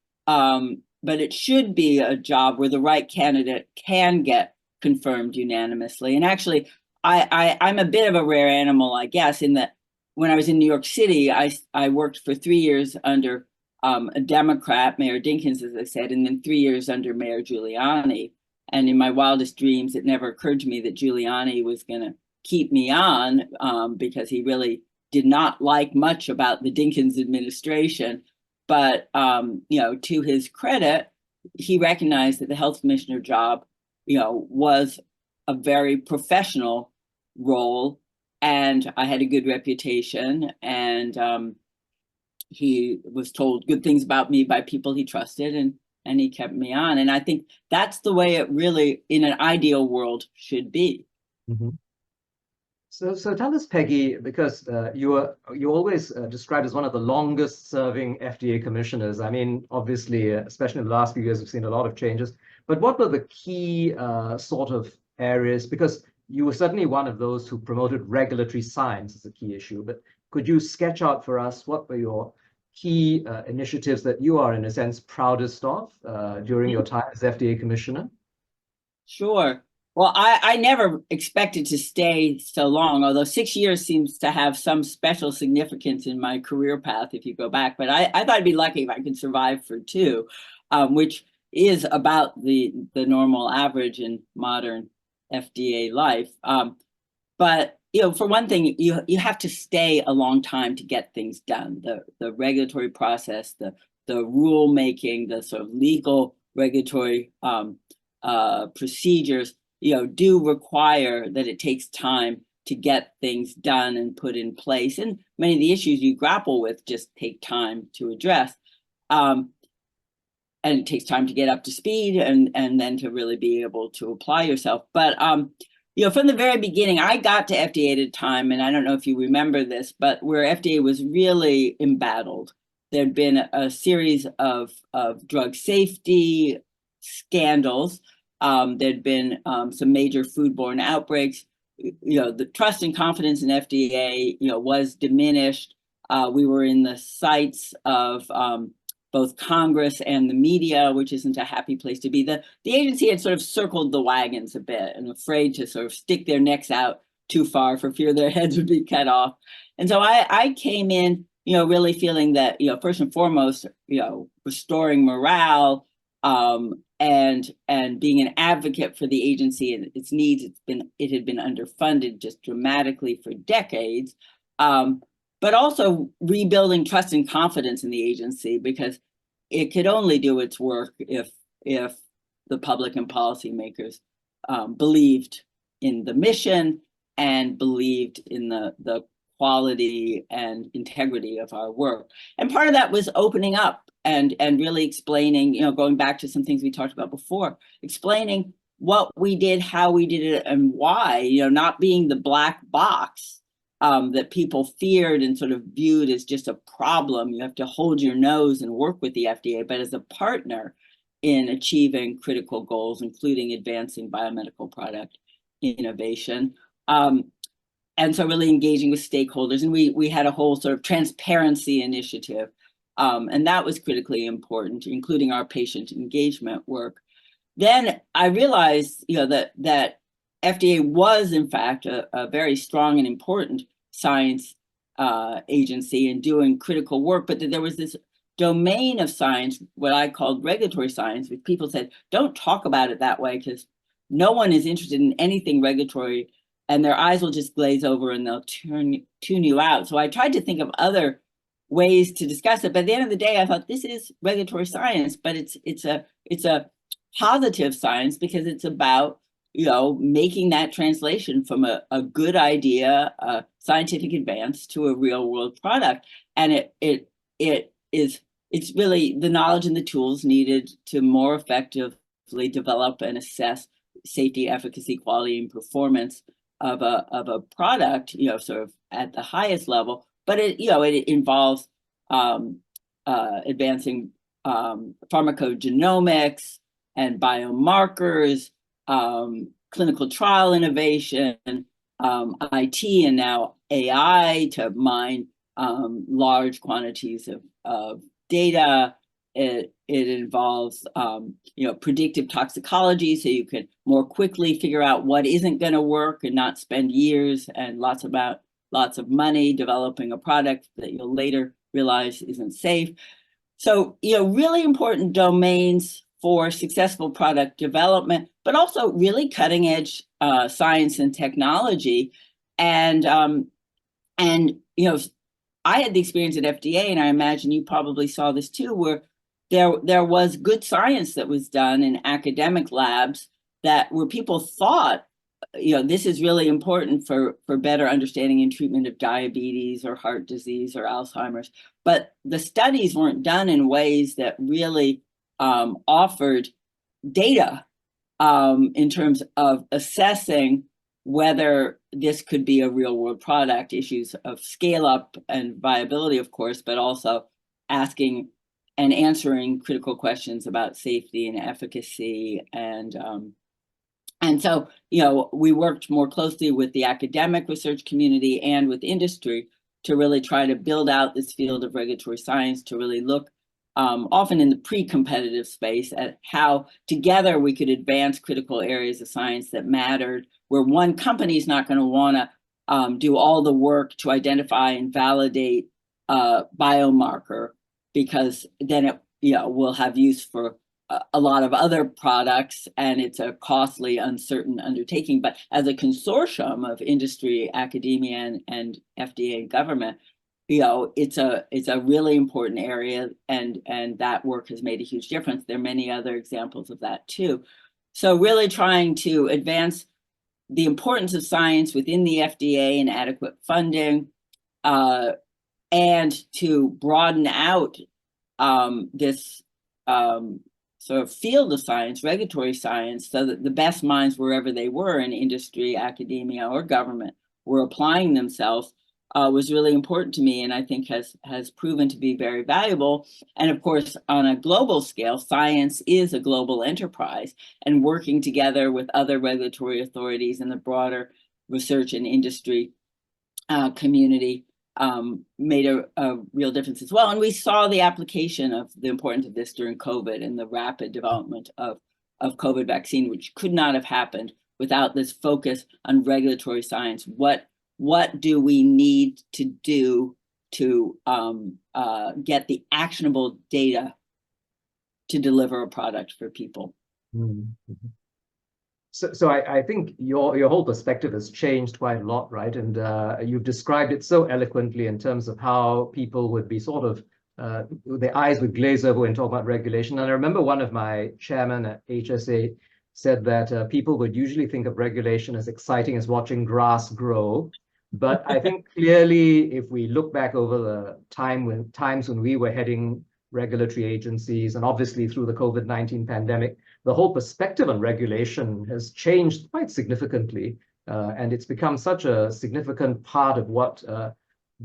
it should be a job where the right candidate can get confirmed unanimously. And actually, I'm a bit of a rare animal, I guess, in that when I was in New York City, I worked for 3 years under a Democrat, Mayor Dinkins, as I said, and then 3 years under Mayor Giuliani. And in my wildest dreams, it never occurred to me that Giuliani was going to keep me on because he really did not like much about the Dinkins administration. But to his credit, he recognized that the health commissioner job, was a very professional role, and I had a good reputation, and he was told good things about me by people he trusted, and he kept me on. And I think that's the way it really, in an ideal world, should be. Mm-hmm. So tell us, Peggy, because you always described as one of the longest serving FDA commissioners. I mean, obviously, especially in the last few years, we've seen a lot of changes. But what were the key sort of areas? Because you were certainly one of those who promoted regulatory science as a key issue. But could you sketch out for us what were your key initiatives that you are, in a sense, proudest of during your time as FDA commissioner? Sure. Well, I never expected to stay so long, although 6 years seems to have some special significance in my career path if you go back. But I thought I'd be lucky if I could survive for 2, which is about the normal average in modern FDA life. But for one thing, you have to stay a long time to get things done. The regulatory process, the rulemaking, the sort of legal regulatory procedures, do require that it takes time to get things done and put in place. And many of the issues you grapple with just take time to address. And it takes time to get up to speed and then to really be able to apply yourself. But from the very beginning, I got to FDA at a time, and I don't know if you remember this, but where FDA was really embattled. There'd been a series of drug safety scandals. There'd been some major foodborne outbreaks. The trust and confidence in FDA, was diminished. We were in the sights of both Congress and the media, which isn't a happy place to be. The agency had sort of circled the wagons a bit and afraid to sort of stick their necks out too far for fear their heads would be cut off. And so I came in, really feeling that, first and foremost, restoring morale and being an advocate for the agency and its needs. It had been underfunded just dramatically for decades. But also rebuilding trust and confidence in the agency, because it could only do its work if the public and policymakers believed in the mission and believed in the quality and integrity of our work. And part of that was opening up and really explaining, going back to some things we talked about before, explaining what we did, how we did it, and why, not being the black box that people feared and sort of viewed as just a problem. You have to hold your nose and work with the FDA, but as a partner in achieving critical goals, including advancing biomedical product innovation. And so really engaging with stakeholders. And we had a whole sort of transparency initiative. And that was critically important, including our patient engagement work. Then I realized, that FDA was, in fact, a very strong and important science agency and doing critical work, but that there was this domain of science, what I called regulatory science, which people said, don't talk about it that way because no one is interested in anything regulatory and their eyes will just glaze over and they'll tune you out. So I tried to think of other ways to discuss it, but at the end of the day, I thought this is regulatory science, but it's a positive science because it's about making that translation from a good idea, a scientific advance, to a real world product. And it's really the knowledge and the tools needed to more effectively develop and assess safety, efficacy, quality, and performance of a product, sort of at the highest level. But it involves advancing pharmacogenomics and biomarkers, clinical trial innovation, IT, and now AI to mine large quantities of data, it involves predictive toxicology, so you can more quickly figure out what isn't going to work and not spend years and lots of money developing a product that you'll later realize isn't safe. So, really important domains for successful product development, but also really cutting edge science and technology. And I had the experience at FDA, and I imagine you probably saw this too, where there was good science that was done in academic labs where people thought, this is really important for better understanding and treatment of diabetes or heart disease or Alzheimer's. But the studies weren't done in ways that really offered data in terms of assessing whether this could be a real world product, issues of scale up and viability, of course, but also asking and answering critical questions about safety and efficacy. And so, we worked more closely with the academic research community and with industry to really try to build out this field of regulatory science, to really look often in the pre-competitive space at how together we could advance critical areas of science that mattered, where one company is not going to want to do all the work to identify and validate a biomarker, because then it will have use for a lot of other products, and it's a costly, uncertain undertaking. But as a consortium of industry, academia, and FDA and government, it's a really important area, and that work has made a huge difference. There are many other examples of that too. So really trying to advance the importance of science within the FDA and adequate funding, and to broaden out this sort of field of science, regulatory science, so that the best minds, wherever they were in industry, academia, or government, were applying themselves, was really important to me, and I think has proven to be very valuable. And of course, on a global scale, science is a global enterprise, and working together with other regulatory authorities and the broader research and industry community made a real difference as well. And we saw the application of the importance of this during COVID and the rapid development of COVID vaccine, which could not have happened without this focus on regulatory science. What do we need to do to get the actionable data to deliver a product for people? Mm-hmm. So I think your whole perspective has changed quite a lot, right? And you've described it so eloquently in terms of how people would be sort of, their eyes would glaze over when talking about regulation. And I remember one of my chairmen at HSA said that people would usually think of regulation as exciting as watching grass grow. But I think clearly, if we look back over the times when we were heading regulatory agencies, and obviously through the COVID-19 pandemic, the whole perspective on regulation has changed quite significantly. And it's become such a significant part of what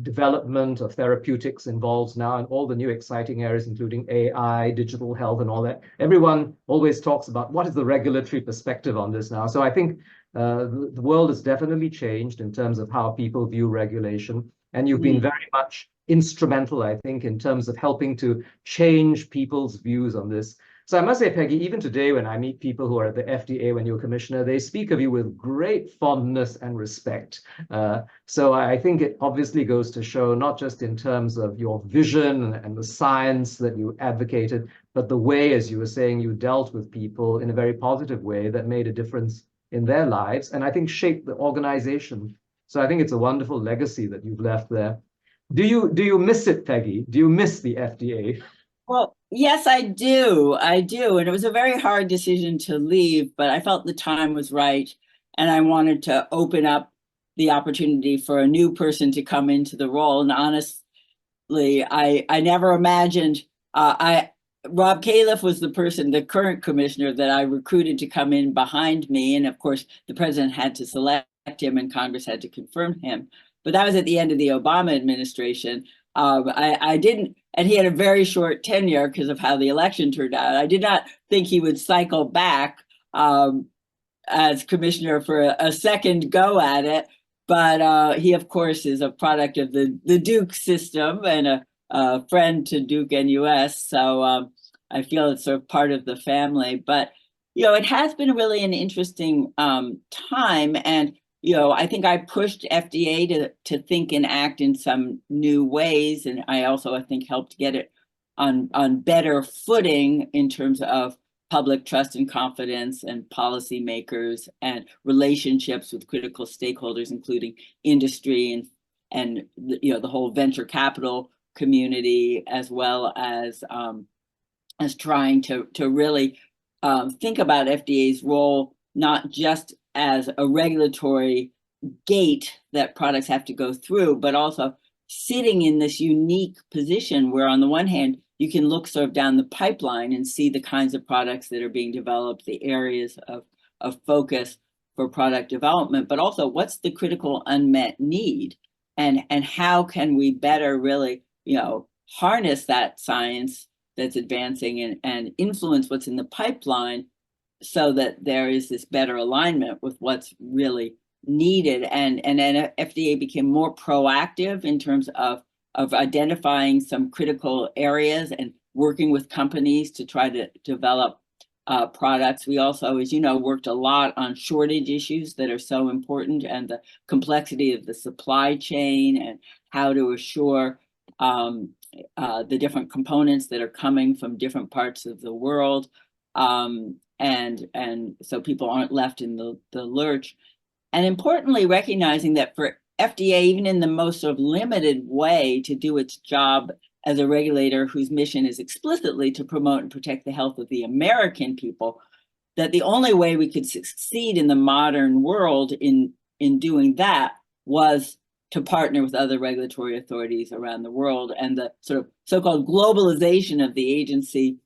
development of therapeutics involves now, and all the new exciting areas, including AI, digital health, and all that. Everyone always talks about what is the regulatory perspective on this now. So I think the world has definitely changed in terms of how people view regulation. And you've been very much instrumental, I think, in terms of helping to change people's views on this. So I must say, Peggy, even today, when I meet people who are at the FDA, when you're commissioner, they speak of you with great fondness and respect. So I think it obviously goes to show, not just in terms of your vision and the science that you advocated, but the way, as you were saying, you dealt with people in a very positive way that made a difference in their lives, and I think shaped the organization. So I think it's a wonderful legacy that you've left there. Do you miss it, Peggy? Do you miss the FDA? Well, yes, I do. I do. And it was a very hard decision to leave, but I felt the time was right. And I wanted to open up the opportunity for a new person to come into the role. And honestly, I never imagined, Rob Califf was the current commissioner that I recruited to come in behind me. And of course, the president had to select him and Congress had to confirm him. But that was at the end of the Obama administration. I didn't, and he had a very short tenure because of how the election turned out. I did not think he would cycle back as commissioner for a second go at it. But he, of course, is a product of the Duke system and friend to Duke-NUS, so I feel it's sort of part of the family. But it has been really an interesting time, and I think I pushed FDA to think and act in some new ways, and I think helped get it on better footing in terms of public trust and confidence and policymakers and relationships with critical stakeholders, including industry and the whole venture capital community, as well as trying to really think about FDA's role not just as a regulatory gate that products have to go through, but also sitting in this unique position where, on the one hand, you can look sort of down the pipeline and see the kinds of products that are being developed, the areas of focus for product development, but also what's the critical unmet need, and how can we better really harness that science that's advancing and influence what's in the pipeline so that there is this better alignment with what's really needed. And then FDA became more proactive in terms of identifying some critical areas and working with companies to try to develop products. We also, as you know, worked a lot on shortage issues that are so important, and the complexity of the supply chain, and how to assure the different components that are coming from different parts of the world, and so people aren't left in the lurch. And importantly, recognizing that for FDA, even in the most sort of limited way, to do its job as a regulator whose mission is explicitly to promote and protect the health of the American people, that the only way we could succeed in the modern world in doing that was to partner with other regulatory authorities around the world. And the sort of so-called globalization of the agency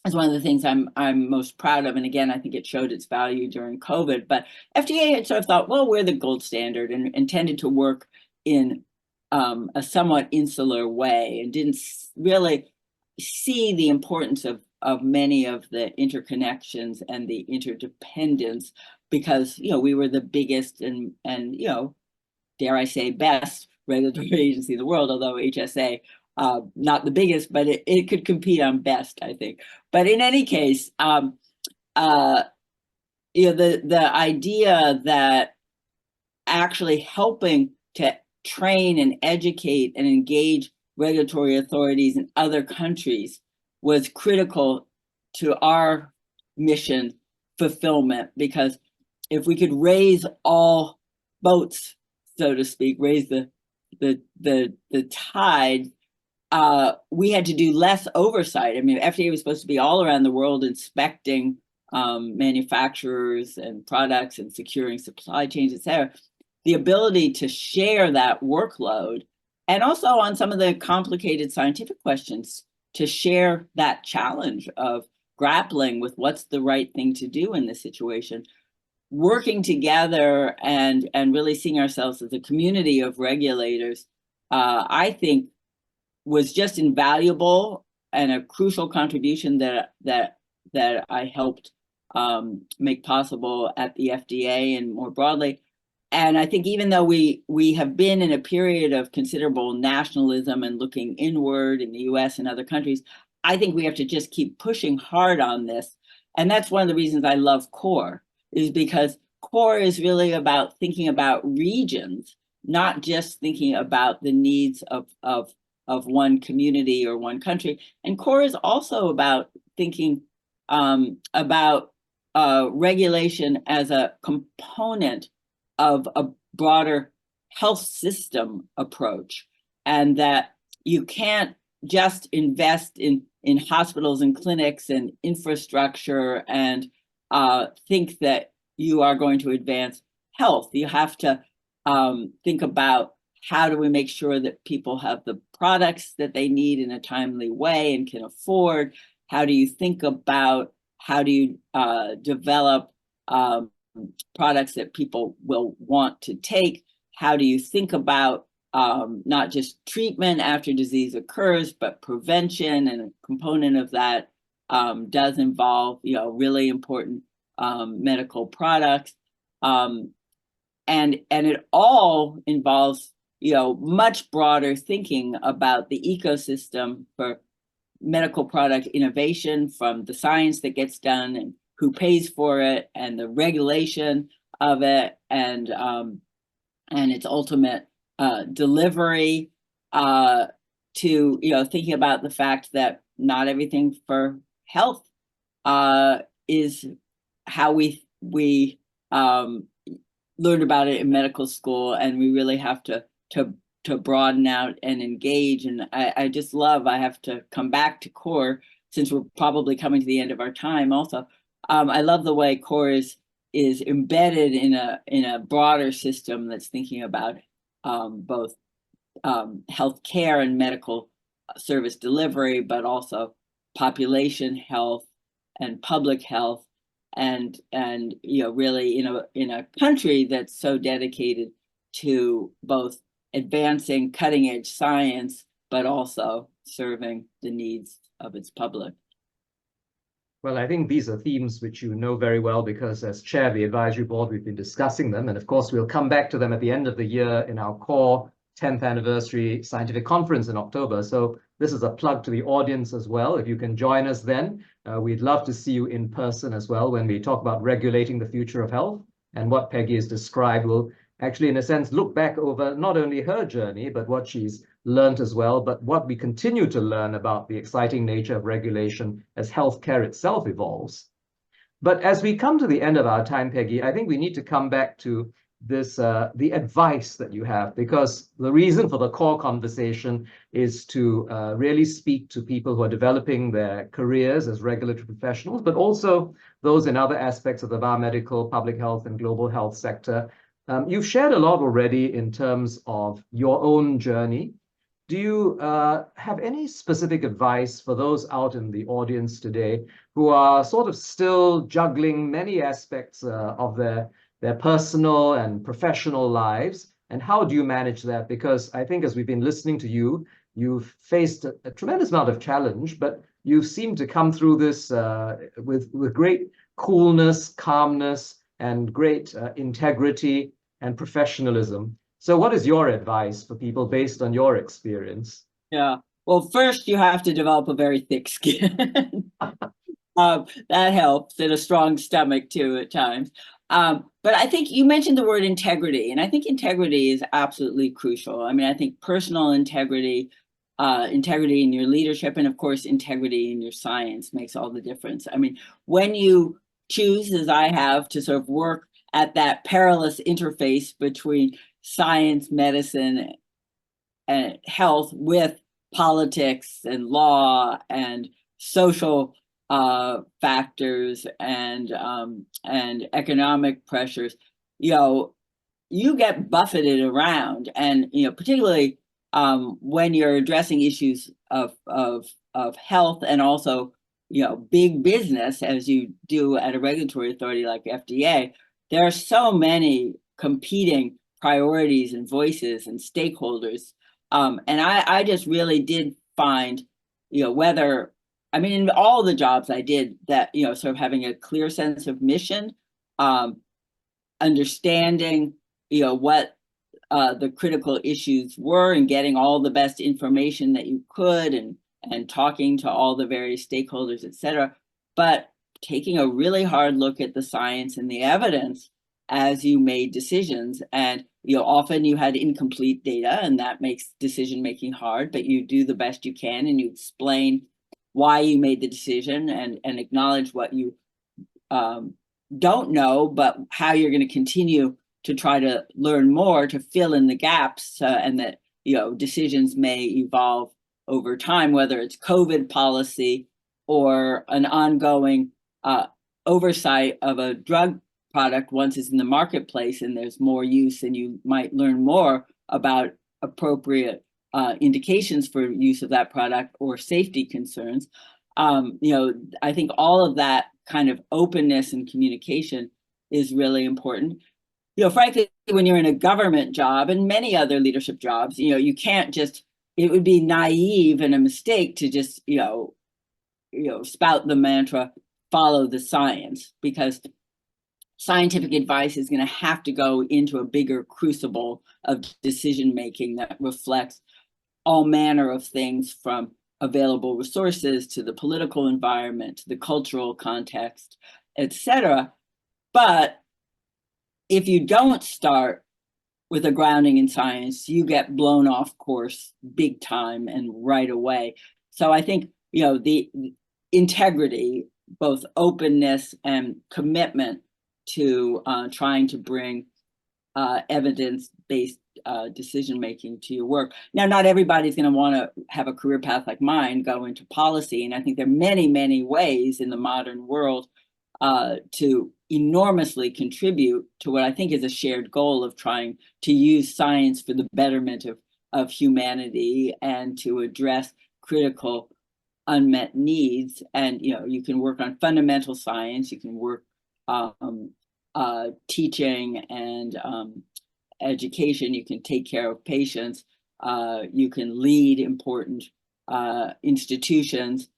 is one of the things I'm most proud of. And again, I think it showed its value during COVID. But FDA had sort of thought, well, we're the gold standard, and tended to work in a somewhat insular way, and didn't really see the importance of many of the interconnections and the interdependence, because we were the biggest and dare I say best regulatory agency in the world, although HSA not the biggest, but it could compete on best, I think. But in any case, the idea that actually helping to train and educate and engage regulatory authorities in other countries was critical to our mission fulfillment, because if we could raise all boats, so to speak, raise the tide, we had to do less oversight. I mean, FDA was supposed to be all around the world inspecting manufacturers and products and securing supply chains, et cetera. The ability to share that workload, and also on some of the complicated scientific questions, to share that challenge of grappling with what's the right thing to do in this situation, working together and really seeing ourselves as a community of regulators, I think was just invaluable, and a crucial contribution that I helped make possible at the FDA and more broadly. And I think even though we have been in a period of considerable nationalism and looking inward in the US and other countries, I think we have to just keep pushing hard on this. And that's one of the reasons I love CoRE, is because CoRE is really about thinking about regions, not just thinking about the needs of one community or one country. And CoRE is also about thinking about regulation as a component of a broader health system approach, and that you can't just invest in hospitals and clinics and infrastructure and think that you are going to advance health. You have to think about, how do we make sure that people have the products that they need in a timely way and can afford? How do you think about, how do you develop products that people will want to take? How do you think about not just treatment after disease occurs, but prevention? And a component of that does involve, really important medical products. And it all involves much broader thinking about the ecosystem for medical product innovation, from the science that gets done and who pays for it and the regulation of it, and its ultimate delivery, to thinking about the fact that not everything for health is how we learned about it in medical school, and we really have to broaden out and engage. And I just love, I have to come back to CoRE since we're probably coming to the end of our time also. I love the way CoRE is embedded in a broader system that's thinking about both healthcare and medical service delivery, but also population health and public health, and really in a country that's so dedicated to both advancing cutting edge science, but also serving the needs of its public. Well, I think these are themes which you know very well, because as chair of the advisory board, we've been discussing them. And of course, we'll come back to them at the end of the year in our CoRE 10th anniversary scientific conference in October. So this is a plug to the audience as well. If you can join us then, we'd love to see you in person as well when we talk about regulating the future of health. And what Peggy has described will actually, in a sense, look back over not only her journey, but what she's learned as well, but what we continue to learn about the exciting nature of regulation as healthcare itself evolves. But as we come to the end of our time, Peggy, I think we need to come back to this, the advice that you have, because the reason for the CoRE conversation is to really speak to people who are developing their careers as regulatory professionals, but also those in other aspects of the biomedical, public health, and global health sector. You've shared a lot already in terms of your own journey. Do you have any specific advice for those out in the audience today who are sort of still juggling many aspects of their personal and professional lives? And how do you manage that? Because I think as we've been listening to you, you've faced a tremendous amount of challenge, but you seem to come through this with great coolness, calmness, and great integrity and professionalism. So what is your advice for people based on your experience? Yeah. Well, first you have to develop a very thick skin. That helps, and a strong stomach too at times. But I think you mentioned the word integrity, and I think integrity is absolutely crucial. I mean, I think personal integrity, integrity in your leadership, and of course, integrity in your science makes all the difference. I mean, when you choose, as I have, to sort of work at that perilous interface between science, medicine, and health with politics and law and social factors and economic pressures, you get buffeted around, and particularly when you're addressing issues of health and also big business, as you do at a regulatory authority like FDA. There are so many competing priorities and voices and stakeholders. And I just really did find, whether, I mean, in all the jobs I did, that, sort of having a clear sense of mission, understanding, what the critical issues were, and getting all the best information that you could, and talking to all the various stakeholders, et cetera. But taking a really hard look at the science and the evidence as you made decisions. And often you had incomplete data, and that makes decision making hard, but you do the best you can, and you explain why you made the decision, and acknowledge what you don't know, but how you're going to continue to try to learn more to fill in the gaps, and that decisions may evolve over time, whether it's COVID policy or an ongoing oversight of a drug product once it's in the marketplace and there's more use, and you might learn more about appropriate indications for use of that product or safety concerns. I think all of that kind of openness and communication is really important. Frankly, when you're in a government job and many other leadership jobs, you can't just, it would be naive and a mistake to just, spout the mantra, follow the science, because scientific advice is going to have to go into a bigger crucible of decision making that reflects all manner of things, from available resources to the political environment to the cultural context, etc. But if you don't start with a grounding in science, you get blown off course big time and right away. So I think, the integrity, both openness and commitment to trying to bring evidence-based decision-making to your work. Now, not everybody's going to want to have a career path like mine, go into policy. And I think there are many, many ways in the modern world to enormously contribute to what I think is a shared goal of trying to use science for the betterment of humanity and to address critical unmet needs. And, you can work on fundamental science, you can work teaching and education, you can take care of patients, you can lead important institutions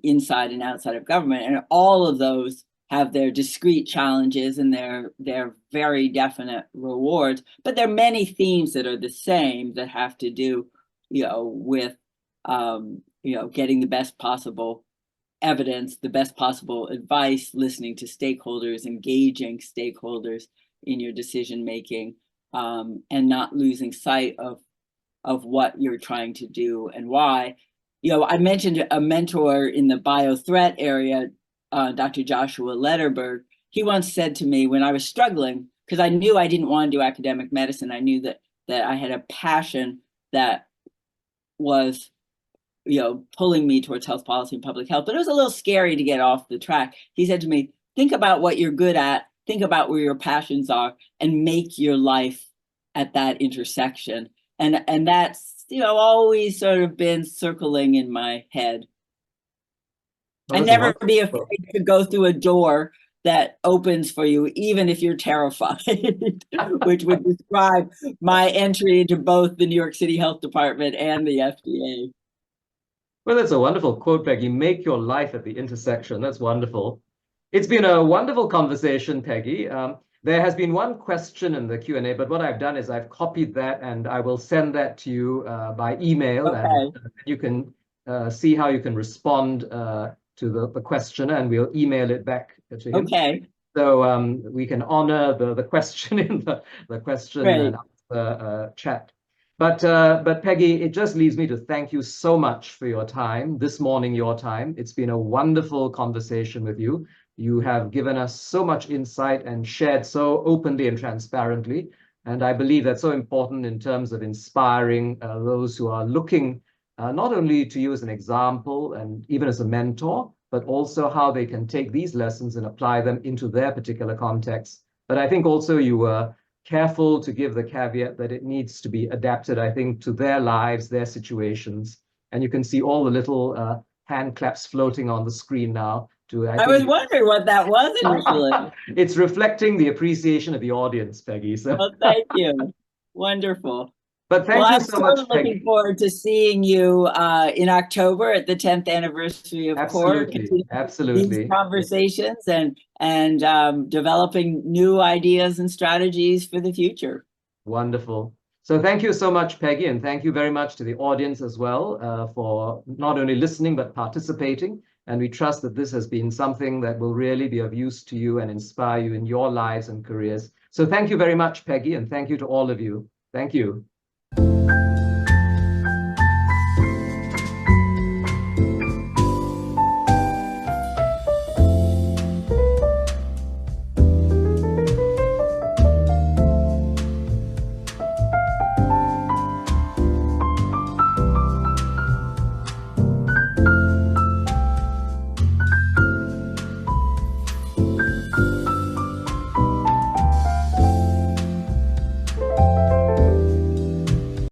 inside and outside of government. And all of those have their discrete challenges and their very definite rewards. But there are many themes that are the same that have to do, with, getting the best possible evidence, the best possible advice, listening to stakeholders, engaging stakeholders in your decision making, and not losing sight of what you're trying to do and why. I mentioned a mentor in the biothreat area, Dr. Joshua Lederberg. He once said to me when I was struggling, because I knew I didn't want to do academic medicine, I knew that I had a passion that was pulling me towards health policy and public health, but it was a little scary to get off the track. He said to me, think about what you're good at, think about where your passions are, and make your life at that intersection. And that's, always sort of been circling in my head. Well, and never be afraid to go through a door that opens for you, even if you're terrified, which would describe my entry into both the New York City Health Department and the FDA. Well, that's a wonderful quote, Peggy. Make your life at the intersection. That's wonderful. It's been a wonderful conversation, Peggy. There has been one question in the Q&A, but what I've done is I've copied that and I will send that to you by email. Okay. And you can see how you can respond to the questioner, and we'll email it back to him. Okay. So we can honor the question in the question Great. and answer chat. But Peggy, it just leaves me to thank you so much for your time, this morning, your time. It's been a wonderful conversation with you. You have given us so much insight and shared so openly and transparently. And I believe that's so important in terms of inspiring those who are looking not only to you as an example and even as a mentor, but also how they can take these lessons and apply them into their particular context. But I think also you were careful to give the caveat that it needs to be adapted, I think, to their lives, their situations. And you can see all the little hand claps floating on the screen now. I was wondering what that was initially. It's reflecting the appreciation of the audience, Peggy. So. Well, thank you. Wonderful. But thank you so much, Peggy. I'm looking forward to seeing you in October at the 10th anniversary of CoRE. Absolutely. These conversations and developing new ideas and strategies for the future. Wonderful. So thank you so much, Peggy, and thank you very much to the audience as well for not only listening, but participating. And we trust that this has been something that will really be of use to you and inspire you in your lives and careers. So thank you very much, Peggy, and thank you to all of you. Thank you.